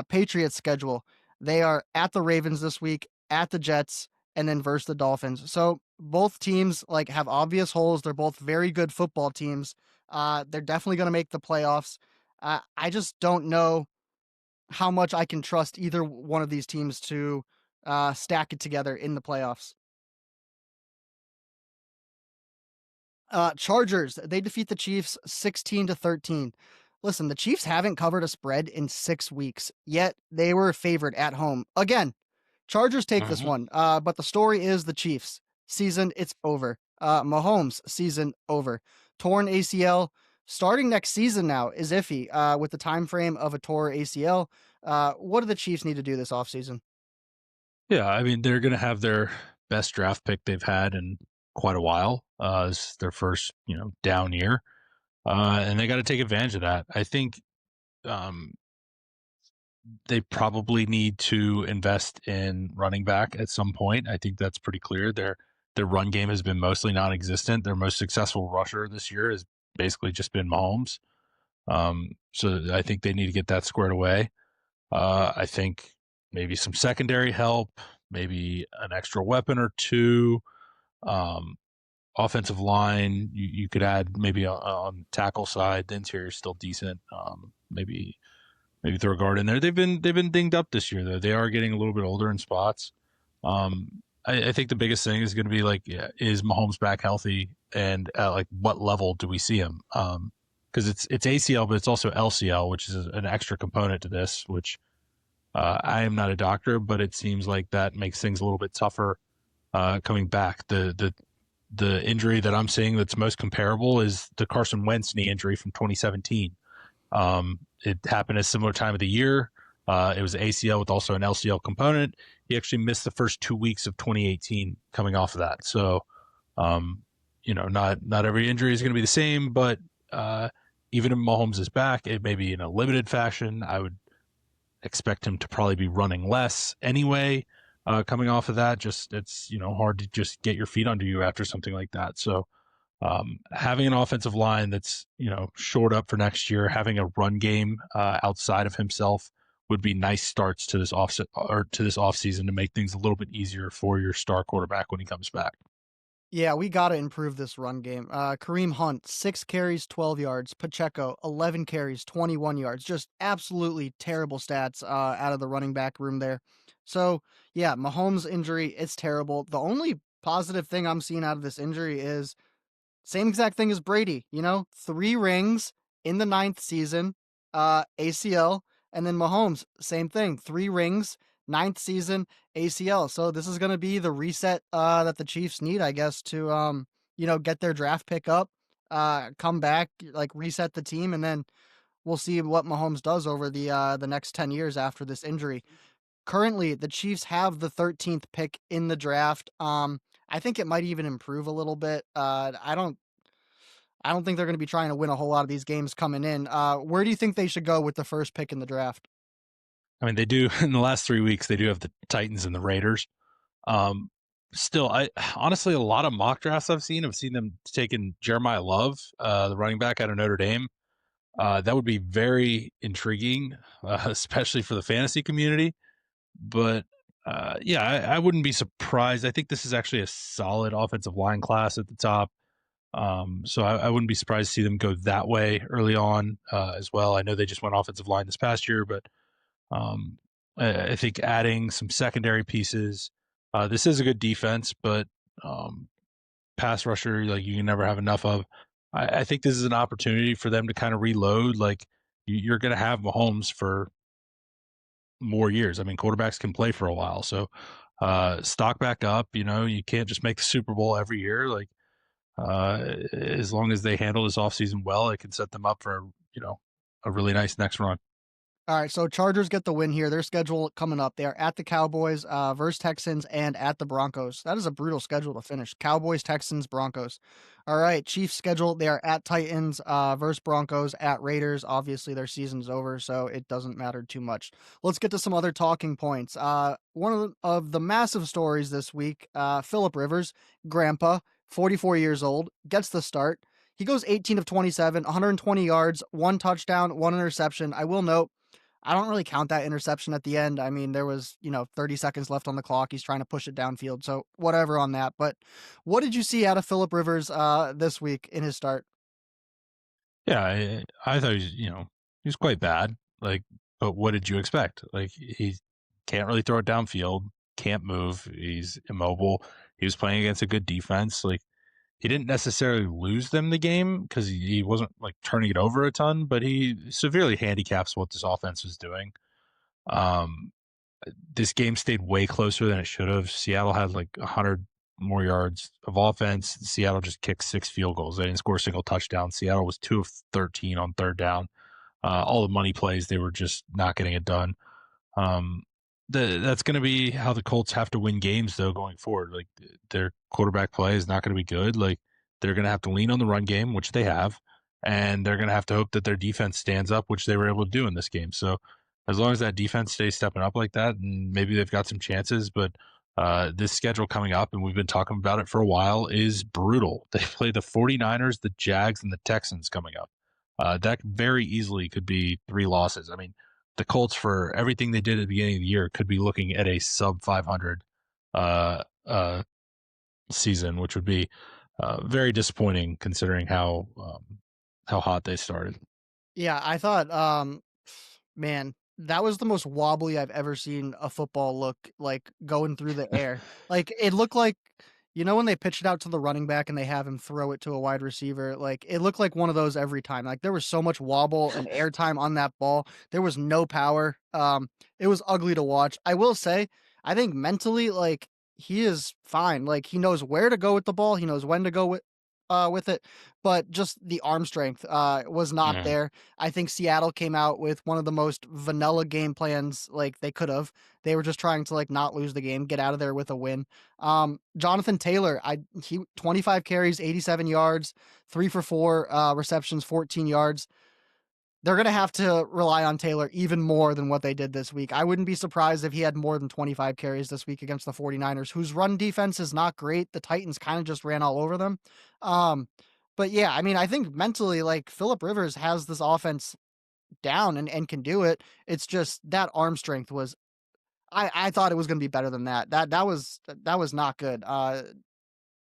Patriots' schedule, they are at the Ravens this week, at the Jets, and then versus the Dolphins. So both teams have obvious holes. They're both very good football teams. They're definitely going to make the playoffs. I just don't know how much I can trust either one of these teams to stack it together in the playoffs. Chargers, they defeat the Chiefs 16-13. Listen, the Chiefs haven't covered a spread in 6 weeks, yet they were favored at home. Again, Chargers take this one, but the story is the Chiefs. Season, it's over. Mahomes, season over. Torn ACL, starting next season now is iffy with the time frame of a torn ACL. What do the Chiefs need to do this offseason? Yeah, I mean, they're going to have their best draft pick they've had in quite a while. It's their first, down year. And they got to take advantage of that. I think they probably need to invest in running back at some point. I think that's pretty clear. Their run game has been mostly non-existent. Their most successful rusher this year has basically just been Mahomes. So I think they need to get that squared away. I think maybe some secondary help, maybe an extra weapon or two. Offensive line, you could add maybe on tackle side. The interior is still decent. Maybe throw a guard in there. They've been dinged up this year though. They are getting a little bit older in spots. I think the biggest thing is going to be is Mahomes back healthy, and at what level do we see him? Because it's ACL, but it's also LCL, which is an extra component to this. Which I am not a doctor, but it seems like that makes things a little bit tougher coming back. The injury that I'm seeing that's most comparable is the Carson Wentz knee injury from 2017. It happened at a similar time of the year. It was ACL with also an LCL component. He actually missed the first 2 weeks of 2018 coming off of that. So, not every injury is going to be the same, but even if Mahomes is back, it may be in a limited fashion. I would expect him to probably be running less anyway. Coming off of that, it's hard to just get your feet under you after something like that. So having an offensive line that's shored up for next year, having a run game outside of himself would be nice starts to this offseason to make things a little bit easier for your star quarterback when he comes back. Yeah, we got to improve this run game. Kareem Hunt, 6 carries, 12 yards. Pacheco, 11 carries, 21 yards. Just absolutely terrible stats out of the running back room there. So, yeah, Mahomes' injury, it's terrible. The only positive thing I'm seeing out of this injury is same exact thing as Brady, 3 rings in the 9th season, ACL, and then Mahomes, same thing, 3 rings, 9th season, ACL. So this is going to be the reset that the Chiefs need, I guess, to get their draft pick up, come back, like reset the team, and then we'll see what Mahomes does over the next 10 years after this injury. Currently, the Chiefs have the 13th pick in the draft. I think it might even improve a little bit. I don't think they're going to be trying to win a whole lot of these games coming in. Where do you think they should go with the first pick in the draft? I mean, they do in the last 3 weeks. They do have the Titans and the Raiders. Still, I honestly a lot of mock drafts I've seen them taking Jeremiah Love, the running back out of Notre Dame. That would be very intriguing, especially for the fantasy community. But yeah, I wouldn't be surprised. I think this is actually a solid offensive line class at the top. So I wouldn't be surprised to see them go that way early on as well. I know they just went offensive line this past year, but I think adding some secondary pieces. This is a good defense, but pass rusher, like you can never have enough of. I think this is an opportunity for them to kind of reload. Like you're going to have Mahomes for more years. I mean, quarterbacks can play for a while, so stock back up. You can't just make the Super Bowl every year. Like as long as they handle this offseason well, it can set them up for a really nice next run. All right, so Chargers get the win here. Their schedule coming up. They are at the Cowboys, versus Texans, and at the Broncos. That is a brutal schedule to finish. Cowboys, Texans, Broncos. All right, Chiefs schedule. They are at Titans, versus Broncos, at Raiders. Obviously, their season's over, so it doesn't matter too much. Let's get to some other talking points. One of the massive stories this week, Phillip Rivers, grandpa, 44 years old, gets the start. He goes 18 of 27, 120 yards, 1 touchdown, 1 interception. I will note, I don't really count that interception at the end. I mean, there was, 30 seconds left on the clock. He's trying to push it downfield. So whatever on that. But what did you see out of Phillip Rivers this week in his start? Yeah, I thought he was quite bad. Like, but what did you expect? Like, he can't really throw it downfield, can't move. He's immobile. He was playing against a good defense. Like, he didn't necessarily lose them the game because he wasn't like turning it over a ton, but he severely handicaps what this offense was doing. This game stayed way closer than it should have. Seattle had like 100 more yards of offense. Seattle just kicked 6 field goals. They didn't score a single touchdown. Seattle was 2 of 13 on third down. All the money plays, they were just not getting it done. That's going to be how the Colts have to win games, though, going forward. Like, their quarterback play is not going to be good. Like, they're going to have to lean on the run game, which they have, and they're going to have to hope that their defense stands up, which they were able to do in this game. So as long as that defense stays stepping up like that, and maybe they've got some chances, but this schedule coming up, and we've been talking about it for a while, is brutal. They play the 49ers, the Jags, and the Texans coming up. That very easily could be 3 losses. I mean, the Colts, for everything they did at the beginning of the year, could be looking at a sub 500 season, which would be very disappointing considering how hot they started. Yeah, I thought, man, that was the most wobbly I've ever seen a football look, like going through the air. Like it looked like, when they pitch it out to the running back and they have him throw it to a wide receiver, like it looked like one of those every time. Like there was so much wobble and airtime on that ball. There was no power. It was ugly to watch. I will say, I think mentally, like he is fine. Like he knows where to go with the ball. He knows when to go with it, but just the arm strength was not there. I think Seattle came out with one of the most vanilla game plans like they could have. They were just trying to like not lose the game, get out of there with a win. Jonathan Taylor, he 25 carries, 87 yards, 3 for 4 receptions, 14 yards. They're going to have to rely on Taylor even more than what they did this week. I wouldn't be surprised if he had more than 25 carries this week against the 49ers, whose run defense is not great. The Titans kind of just ran all over them. But yeah, I mean, I think mentally, like Phillip Rivers has this offense down and can do it. It's just that arm strength was, I thought it was going to be better than that. That was not good.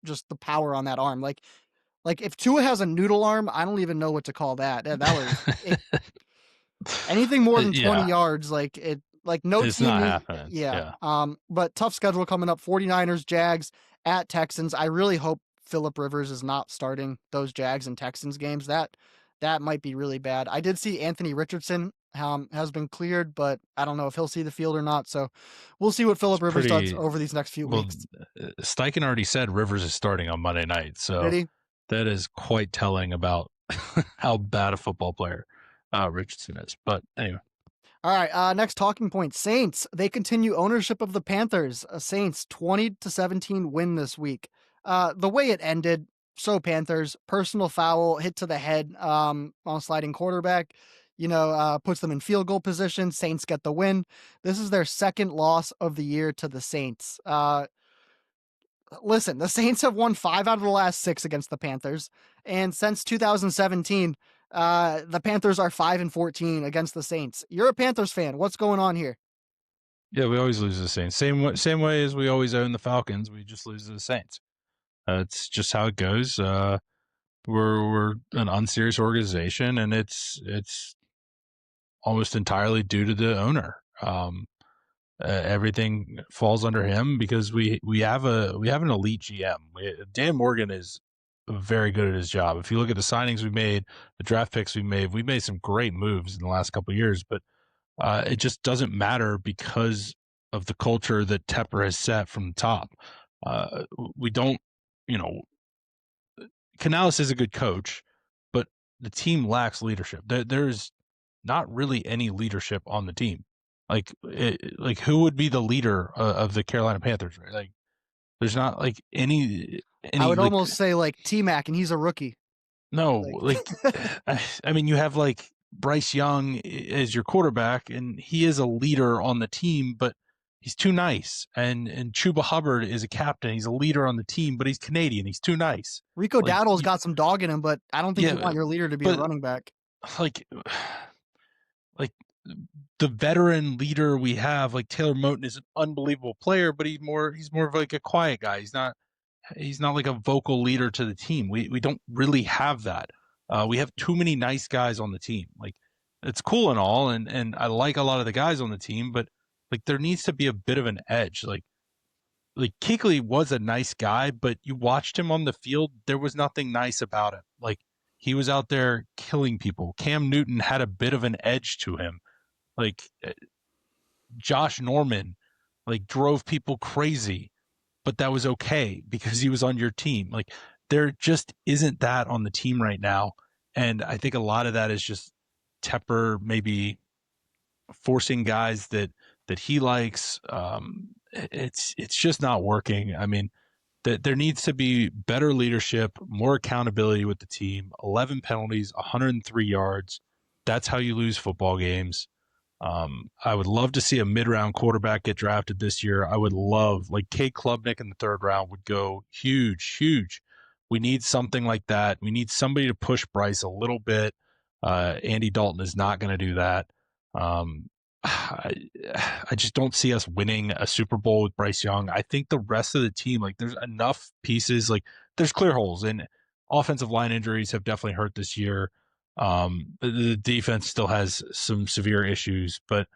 Just the power on that arm. Like if Tua has a noodle arm, I don't even know what to call that. That was anything more than 20 yards. Like Like no It's team not is, happening. yeah. Yeah. But tough schedule coming up: 49ers, Jags, at Texans. I really hope Phillip Rivers is not starting those Jags and Texans games. That might be really bad. I did see Anthony Richardson has been cleared, but I don't know if he'll see the field or not. So we'll see what It's Phillip Rivers does pretty over these next few well. weeks. Steichen already said Rivers is starting on Monday night, Did so he? that is quite telling about how bad a football player Richardson is. But anyway, All right. Next talking point: Saints. They continue ownership of the Panthers. Saints 20-17 win this week. The way it ended, so Panthers personal foul, hit to the head on a sliding quarterback. Puts them in field goal position. Saints get the win. This is their second loss of the year to the Saints. Listen, the Saints have won 5 out of the last 6 against the Panthers, and since 2017, the Panthers are 5-14 against the Saints. You're a Panthers fan. What's going on here? yeah, we always lose to the Saints. Same way as we always own the Falcons. We just lose to the Saints. It's just how it goes. We're an unserious organization, and it's almost entirely due to the owner. Everything falls under him because we have an elite GM. Dan Morgan is very good at his job. If you look at the signings we made, the draft picks we made some great moves in the last couple of years, but it just doesn't matter because of the culture that Tepper has set from the top. We don't, you know, Canales is a good coach, but the team lacks leadership. There's not really any leadership on the team. Like who would be the leader of the Carolina Panthers? Right? Like, there's not like any. I would like almost say like T-Mac, and he's a rookie. no Like, I mean you have like Bryce Young as your quarterback, and he is a leader on the team, but he's too nice. And Chuba Hubbard is a captain. He's a leader on the team, but he's Canadian. He's too nice. Rico Like Dowdle's got some dog in him, but I don't think you yeah, want your leader to be a but running back. like like the veteran leader we have, like Taylor Moton, is an unbelievable player, but he's more of like a quiet guy. He's not like a vocal leader to the team. We don't really have that. We have too many nice guys on the team. Like, it's cool and all, and I like a lot of the guys on the team, but like there needs to be a bit of an edge. Like Kuechly was a nice guy, but you watched him on the field, there was nothing nice about him. Like, he was out there killing people. Cam Newton had a bit of an edge to him. Like, Josh Norman, like, drove people crazy, but that was okay because he was on your team. Like, there just isn't that on the team right now. And I think a lot of that is just Tepper maybe forcing guys that he likes. It's just not working. I mean, there needs to be better leadership, more accountability with the team. 11 penalties, 103 yards. That's how you lose football games. I would love to see a mid-round quarterback get drafted this year. I would love, like, Cade Klubnik in the 3rd round would go huge, huge. We need something like that. We need somebody to push Bryce a little bit. Andy Dalton is not going to do that. I just don't see us winning a Super Bowl with Bryce Young. I think the rest of the team, like, there's enough pieces. Like, there's clear holes, and offensive line injuries have definitely hurt this year. The defense still has some severe issues, but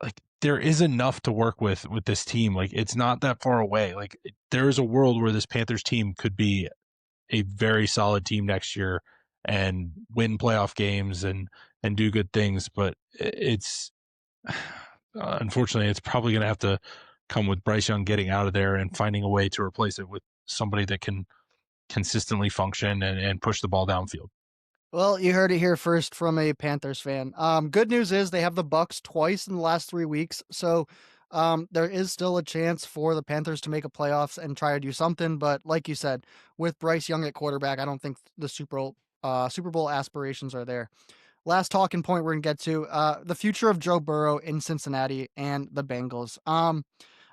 like there is enough to work with this team. Like, it's not that far away. Like, there is a world where this Panthers team could be a very solid team next year and win playoff games and do good things. But it's unfortunately, it's probably going to have to come with Bryce Young getting out of there and finding a way to replace it with somebody that can consistently function and push the ball downfield. Well, you heard it here first from a Panthers fan. Good news is they have the Bucks twice in the last 3 weeks, so there is still a chance for the Panthers to make a playoffs and try to do something. But like you said, with Bryce Young at quarterback, I don't think the Super Bowl aspirations are there. Last talking point we're gonna get to the future of Joe Burrow in Cincinnati and the Bengals.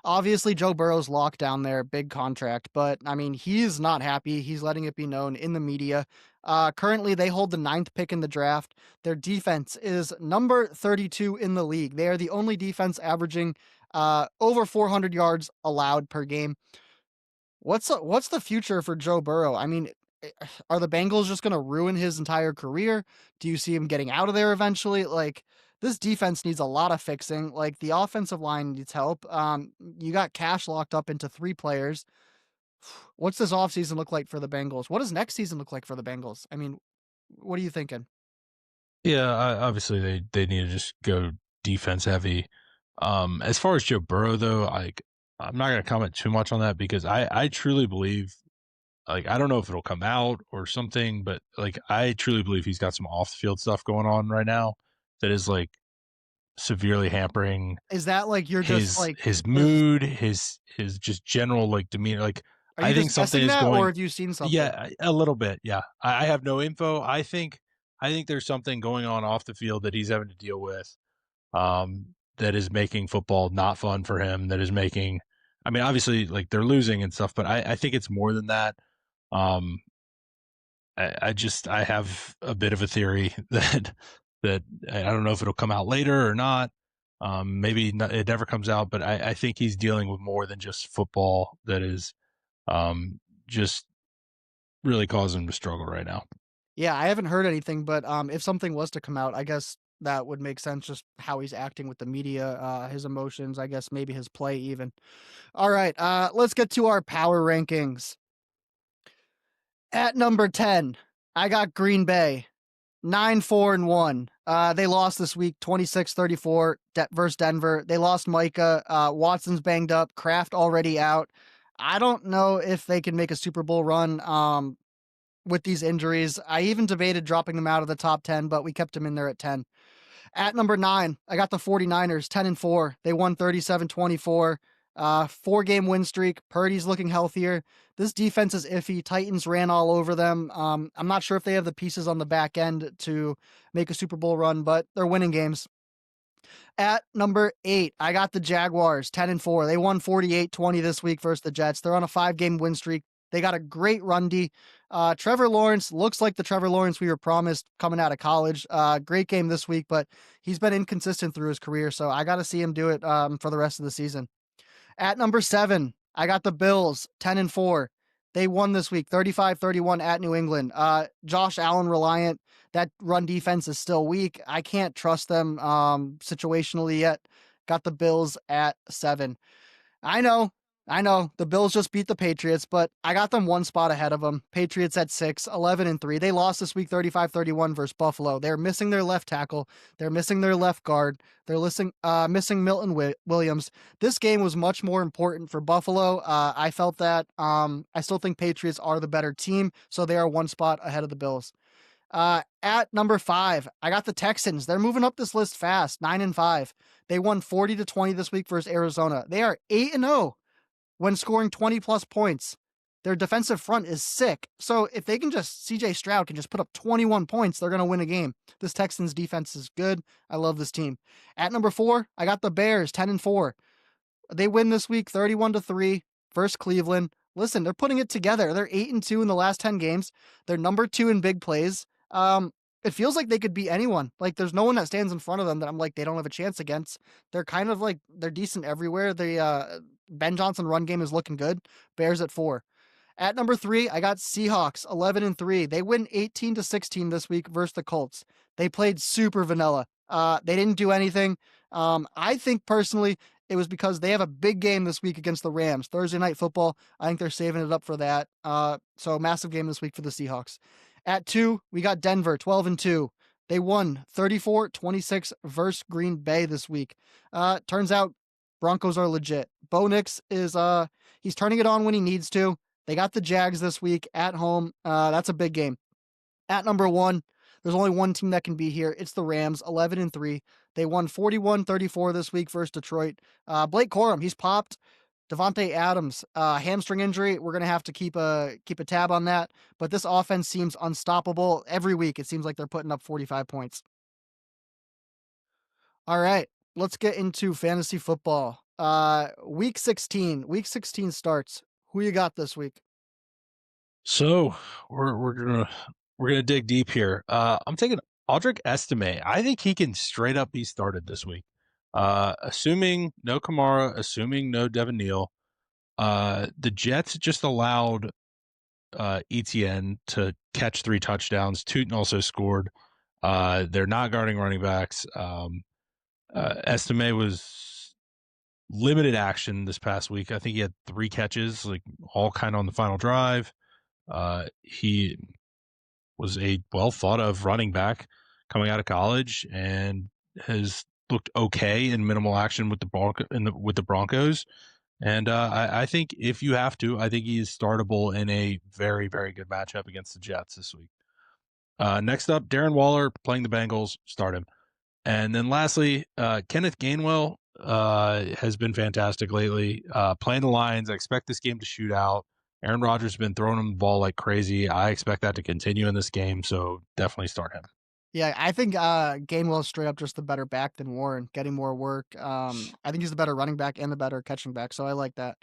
Obviously, Joe Burrow's locked down there, big contract, but I mean, he's not happy. He's letting it be known in the media. Currently, they hold the 9th pick in the draft. Their defense is number 32 in the league. They are the only defense averaging over 400 yards allowed per game. What's the future for Joe Burrow? I mean, are the Bengals just going to ruin his entire career? Do you see him getting out of there eventually? Like, this defense needs a lot of fixing. Like, the offensive line needs help. You got cash locked up into 3 players. What's this offseason look like for the Bengals? What does next season look like for the Bengals? I mean, what are you thinking? Yeah, obviously they need to just go defense heavy. As far as Joe Burrow though, I'm not going to comment too much on that because I truly believe, like, I don't know if it'll come out or something, but like I truly believe he's got some off the field stuff going on right now that is like severely hampering Is that like you're just like, his there's, mood, his just general like demeanor. Like are I you think just something guessing is that, or going. have you seen something? Yeah, a little bit. Yeah, I have no info. I think there's something going on off the field that he's having to deal with. That is making football not fun for him. That is making. I mean, obviously, like they're losing and stuff, but I think it's more than that. Um, I have a bit of a theory that I don't know if it'll come out later or not. Maybe not, it never comes out, but I think he's dealing with more than just football that is just really causing him to struggle right now. Yeah, I haven't heard anything, but if something was to come out, I guess that would make sense. Just how he's acting with the media, his emotions, I guess maybe his play even. All right, let's get to our power rankings. At number 10, I got Green Bay, 9-4-1. They lost this week, 26-34 versus Denver. They lost Micah. Watson's banged up. Kraft already out. I don't know if they can make a Super Bowl run. With these injuries. I even debated dropping them out of the top 10, but we kept them in there at 10. At number 9, I got the 49ers, 10-4. They won 37-24. 4-game win streak. Purdy's looking healthier. This defense is iffy. Titans ran all over them. I'm not sure if they have the pieces on the back end to make a Super Bowl run, but they're winning games. At number 8, I got the Jaguars, 10-4. They won 48-20 this week versus the Jets. They're on a 5-game win streak. They got a great run D. Trevor Lawrence looks like the Trevor Lawrence we were promised coming out of college. Great game this week, but he's been inconsistent through his career, so I got to see him do it for the rest of the season. At number 7, I got the Bills, 10-4. They won this week, 35-31 at New England. Josh Allen reliant. That run defense is still weak. I can't trust them situationally yet. Got the Bills at 7. I know. The Bills just beat the Patriots, but I got them one spot ahead of them. Patriots at 6, 11-3. They lost this week 35-31 versus Buffalo. They're missing their left tackle. They're missing their left guard. They're missing Milton Williams. This game was much more important for Buffalo. I felt that. I still think Patriots are the better team, so they are one spot ahead of the Bills. At number 5, I got the Texans. They're moving up this list fast, 9-5. They won 40-20 this week versus Arizona. They are 8-0 when scoring 20 plus points. Their defensive front is sick. So if they can CJ Stroud can just put up 21 points, they're going to win a game. This Texans defense is good. I love this team. At number 4, I got the Bears, 10-4. They win this week 31-3 versus Cleveland. Listen, they're putting it together. They're 8-2 in the last 10 games. They're number 2 in big plays. It feels like they could beat anyone. Like, there's no one that stands in front of them that I'm like, they don't have a chance against. They're kind of like, they're decent everywhere. Ben Johnson run game is looking good. Bears at 4. At number 3, I got Seahawks, 11-3. They win 18-16 this week versus the Colts. They played super vanilla. They didn't do anything. I think personally it was because they have a big game this week against the Rams, Thursday Night Football. I think they're saving it up for that. So massive game this week for the Seahawks. At 2, we got Denver, 12-2. They won 34-26 versus Green Bay this week. Turns out Broncos are legit. Bo Nix is he's turning it on when he needs to. They got the Jags this week at home. That's a big game. At number 1, there's only one team that can be here. It's the Rams, 11-3. They won 41-34 this week versus Detroit. Blake Corum, he's popped. Devontae Adams, hamstring injury. We're going to have to keep a tab on that. But this offense seems unstoppable. Every week, it seems like they're putting up 45 points. All right, let's get into fantasy football. Week 16. Week 16 starts. Who you got this week? So we're gonna dig deep here. I'm taking Audric Estime. I think he can straight up be started this week. Assuming no Kamara, assuming no Devin Neal. The Jets just allowed ETN to catch 3 touchdowns. Tootin also scored. They're not guarding running backs. Estime was limited action this past week. I think he had 3 catches, like all kind of on the final drive. He was a well thought of running back coming out of college and has looked okay in minimal action with the Broncos. And I think if you have to, I think he is startable in a very, very good matchup against the Jets this week. Next up, Darren Waller playing the Bengals. Start him. And then lastly, Kenneth Gainwell has been fantastic lately. Playing the Lions, I expect this game to shoot out. Aaron Rodgers has been throwing him the ball like crazy. I expect that to continue in this game, so definitely start him. Yeah, I think Gainwell is straight up just the better back than Warren, getting more work. I think he's the better running back and the better catching back, so I like that.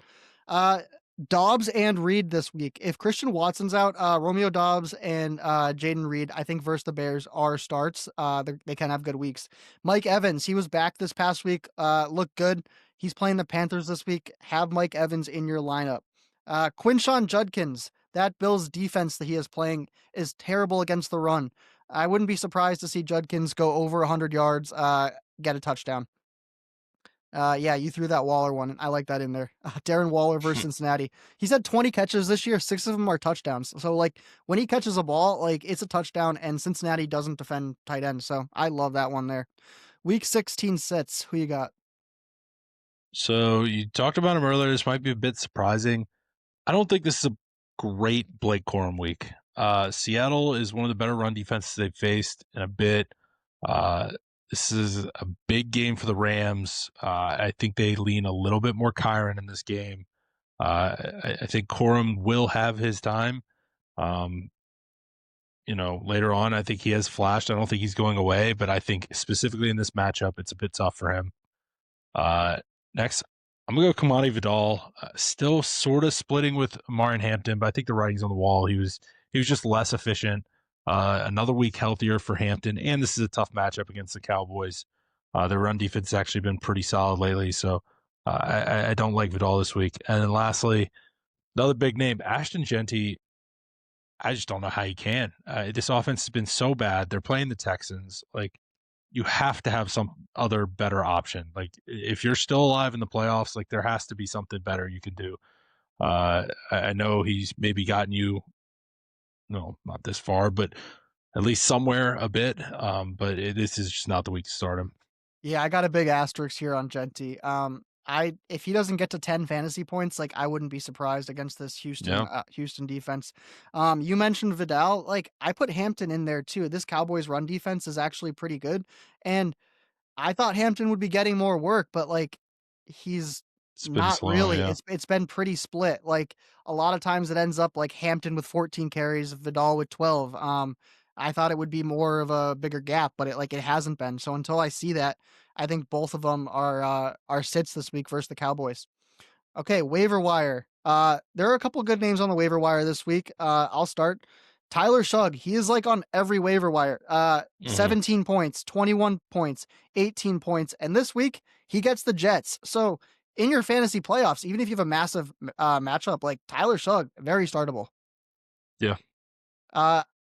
Dobbs and Reed this week. If Christian Watson's out, Romeo Dobbs and Jaden Reed, I think versus the Bears are starts. They can have good weeks. Mike Evans, he was back this past week, looked good. He's playing the Panthers this week. Have Mike Evans in your lineup. Quinshon Judkins, that Bills defense that he is playing is terrible against the run. I wouldn't be surprised to see Judkins go over 100 yards, get a touchdown. Yeah, you threw that Waller one. I like that in there. Darren Waller versus Cincinnati. He's had 20 catches this year. 6 of them are touchdowns. So, like, when he catches a ball, like, it's a touchdown, and Cincinnati doesn't defend tight end. So, I love that one there. Week 16 sits. Who you got? So you talked about him earlier. This might be a bit surprising. I don't think this is a great Blake Corum week. Seattle is one of the better run defenses they've faced in a bit. This is a big game for the Rams. I think they lean a little bit more Kyron in this game. I think Corum will have his time. Later on, I think he has flashed. I don't think he's going away, but I think specifically in this matchup, it's a bit tough for him. Next, I'm going to go Kamani Vidal. Still sort of splitting with Marin Hampton, but I think the writing's on the wall. He was just less efficient. Another week healthier for Hampton, and this is a tough matchup against the Cowboys. Their run defense has actually been pretty solid lately, so I don't like Vidal this week. And then lastly, another big name, Ashton Genty. I just don't know how he can. This offense has been so bad. They're playing the Texans. Like, you have to have some other better option. Like, if you're still alive in the playoffs, like, there has to be something better you can do. I know he's maybe gotten you, no, not this far, but at least somewhere a bit. But this is just not the week to start him. Yeah, I got a big asterisk here on Genty. If he doesn't get to 10 fantasy points, like, I wouldn't be surprised against this Houston defense. You mentioned Vidal. Like, I put Hampton in there too. This Cowboys run defense is actually pretty good, and I thought Hampton would be getting more work, but like, he's not slow, really. yeah. It's been pretty split. Like, a lot of times it ends up like Hampton with 14 carries, Vidal with 12. I thought it would be more of a bigger gap, but it hasn't been. So until I see that, I think both of them are sits this week versus the Cowboys. Okay, waiver wire. There are a couple good names on the waiver wire this week. I'll start. Tyler Shugg, he is like on every waiver wire. 17 points, 21 points, 18 points, and this week he gets the Jets. So in your fantasy playoffs, even if you have a massive matchup, like Tyler Shugg, very startable. Yeah.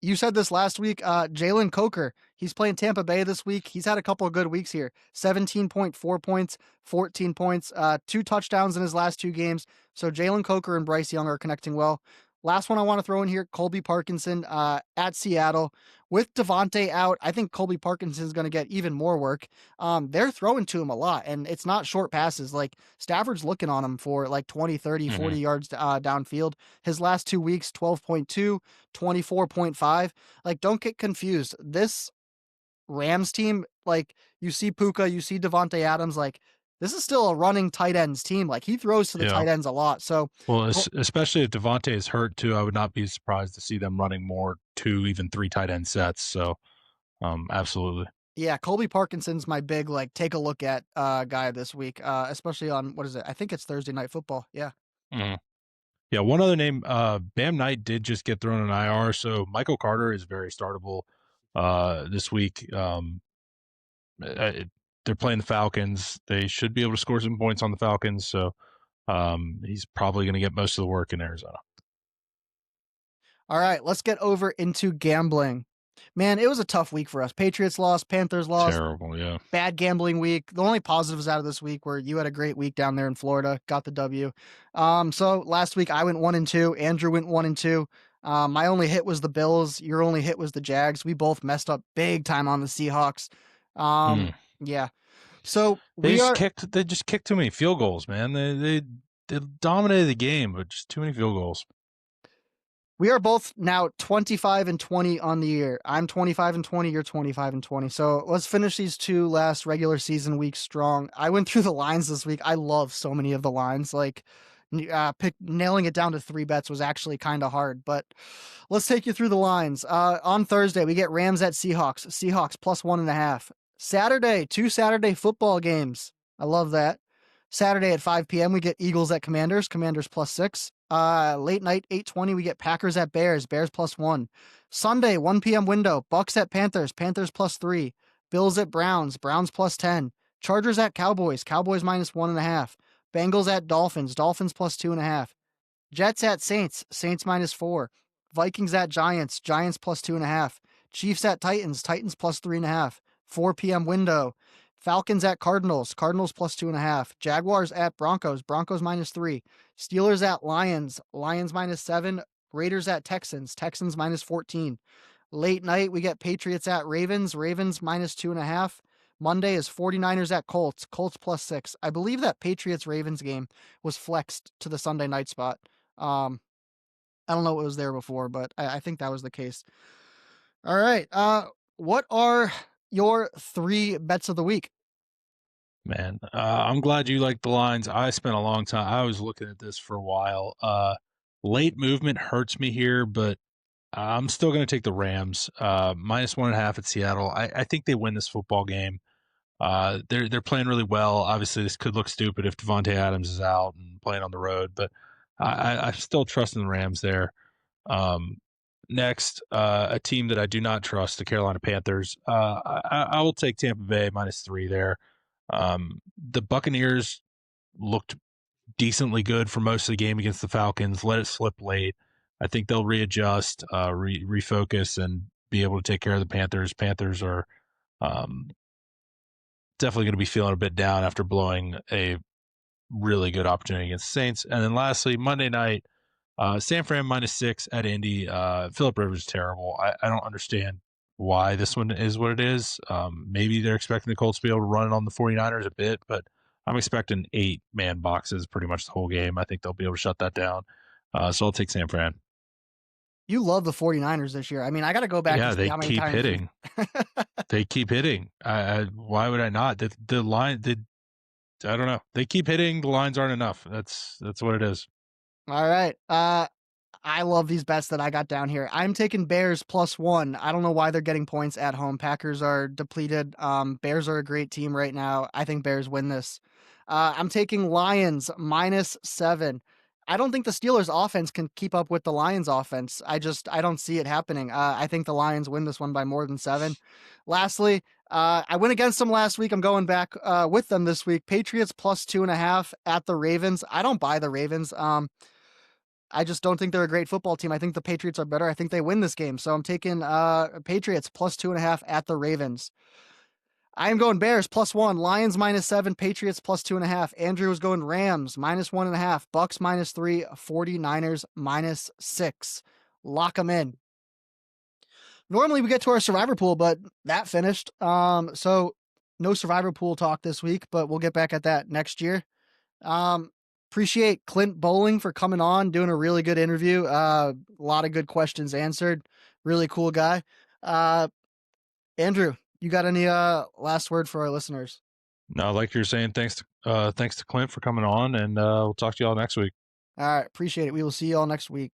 You said this last week, Jalen Coker, he's playing Tampa Bay this week. He's had a couple of good weeks here. 17.4 points, 14 points, 2 touchdowns in his last 2 games. So Jalen Coker and Bryce Young are connecting well. Last one I want to throw in here, Colby Parkinson at Seattle. With Devontae out, I think Colby Parkinson is going to get even more work. They're throwing to him a lot, and it's not short passes. Like, Stafford's looking on him for like 20, 30, 40 yards downfield. His last 2 weeks, 12.2, 24.5. Like, don't get confused. This Rams team, like, you see Puka, you see Devontae Adams, like, this is still a running tight ends team. Like, he throws to the tight ends a lot. So, well, especially if Devontae is hurt too, I would not be surprised to see them running more 2, even 3 tight end sets. So, absolutely. Yeah, Colby Parkinson's my big, like, take a look at guy this week, especially on, what is it? I think it's Thursday Night Football. Yeah. Mm-hmm. Yeah, one other name, Bam Knight did just get thrown in IR, so Michael Carter is very startable this week. They're playing the Falcons. They should be able to score some points on the Falcons, so he's probably going to get most of the work in Arizona. All right, let's get over into gambling. Man, it was a tough week for us. Patriots lost, Panthers lost. Terrible, yeah. Bad gambling week. The only positives out of this week were you had a great week down there in Florida, got the W. So last week I went 1-2. Andrew went 1-2. My only hit was the Bills. Your only hit was the Jags. We both messed up big time on the Seahawks. Yeah. So They just kicked too many field goals, man. They dominated the game, but just too many field goals. We are both now 25-20 on the year. I'm 25-20. You're 25-20. So let's finish these two last regular season weeks strong. I went through the lines this week. I love so many of the lines. Like nailing it down to 3 bets was actually kind of hard, but let's take you through the lines. On Thursday, we get Rams at Seahawks. Seahawks plus 1.5. Saturday, 2 Saturday football games. I love that. Saturday at 5 p.m., we get Eagles at Commanders. Commanders plus 6. Late night, 8:20, we get Packers at Bears. Bears plus 1. Sunday, 1 p.m. window, Bucks at Panthers. Panthers plus 3. Bills at Browns. Browns plus 10. Chargers at Cowboys. Cowboys minus 1.5. Bengals at Dolphins. Dolphins plus 2.5. Jets at Saints. Saints minus 4. Vikings at Giants. Giants plus 2.5. Chiefs at Titans. Titans plus 3.5. 4 p.m. window. Falcons at Cardinals. Cardinals plus 2.5. Jaguars at Broncos. Broncos minus 3. Steelers at Lions. Lions minus 7. Raiders at Texans. Texans minus 14. Late night, we get Patriots at Ravens. Ravens minus 2.5. Monday is 49ers at Colts. Colts plus 6. I believe that Patriots-Ravens game was flexed to the Sunday night spot. I don't know what was there before, but I think that was the case. All right. What are your 3 bets of the week? Man, I'm glad you like the lines. I spent a long time. I was looking at this for a while. Late movement hurts me here, but I'm still going to take the Rams. Minus 1.5 at Seattle. I think they win this football game. They're playing really well. Obviously, this could look stupid if Devontae Adams is out and playing on the road, but I still trust in the Rams there. Next, a team that I do not trust, the Carolina Panthers. I will take Tampa Bay minus 3 there. The Buccaneers looked decently good for most of the game against the Falcons. Let it slip late. I think they'll readjust, refocus, and be able to take care of the Panthers. Panthers are definitely going to be feeling a bit down after blowing a really good opportunity against the Saints. And then lastly, Monday night, San Fran minus 6 at Indy. Phillip Rivers is terrible. I don't understand why this one is what it is. Maybe they're expecting the Colts to be able to run it on the 49ers a bit, but I'm expecting 8-man boxes pretty much the whole game. I think they'll be able to shut that down. So I'll take San Fran. You love the 49ers this year. I mean, I got to go back and see how many times. Yeah, they keep hitting. They keep hitting. Why would I not? The line, I don't know. They keep hitting. The lines aren't enough. That's what it is. All right. I love these bets that I got down here. I'm taking Bears plus 1. I don't know why they're getting points at home. Packers are depleted. Bears are a great team right now. I think Bears win this. I'm taking Lions minus 7. I don't think the Steelers offense can keep up with the Lions offense. I don't see it happening. I think the Lions win this one by more than 7. Lastly, I went against them last week. I'm going back with them this week. Patriots plus 2.5 at the Ravens. I don't buy the Ravens. I just don't think they're a great football team. I think the Patriots are better. I think they win this game. So I'm taking Patriots plus 2.5 at the Ravens. I am going Bears plus 1, Lions minus 7, Patriots plus 2.5. Andrew is going Rams minus 1.5, Bucks minus 3, 49ers minus 6. Lock them in. Normally we get to our survivor pool, but that finished. So no survivor pool talk this week, but we'll get back at that next year. Appreciate Clint Boling for coming on, doing a really good interview. A lot of good questions answered. Really cool guy. Andrew, you got any last word for our listeners? No, like you're saying, thanks to Clint for coming on, and we'll talk to you all next week. All right, appreciate it. We will see you all next week.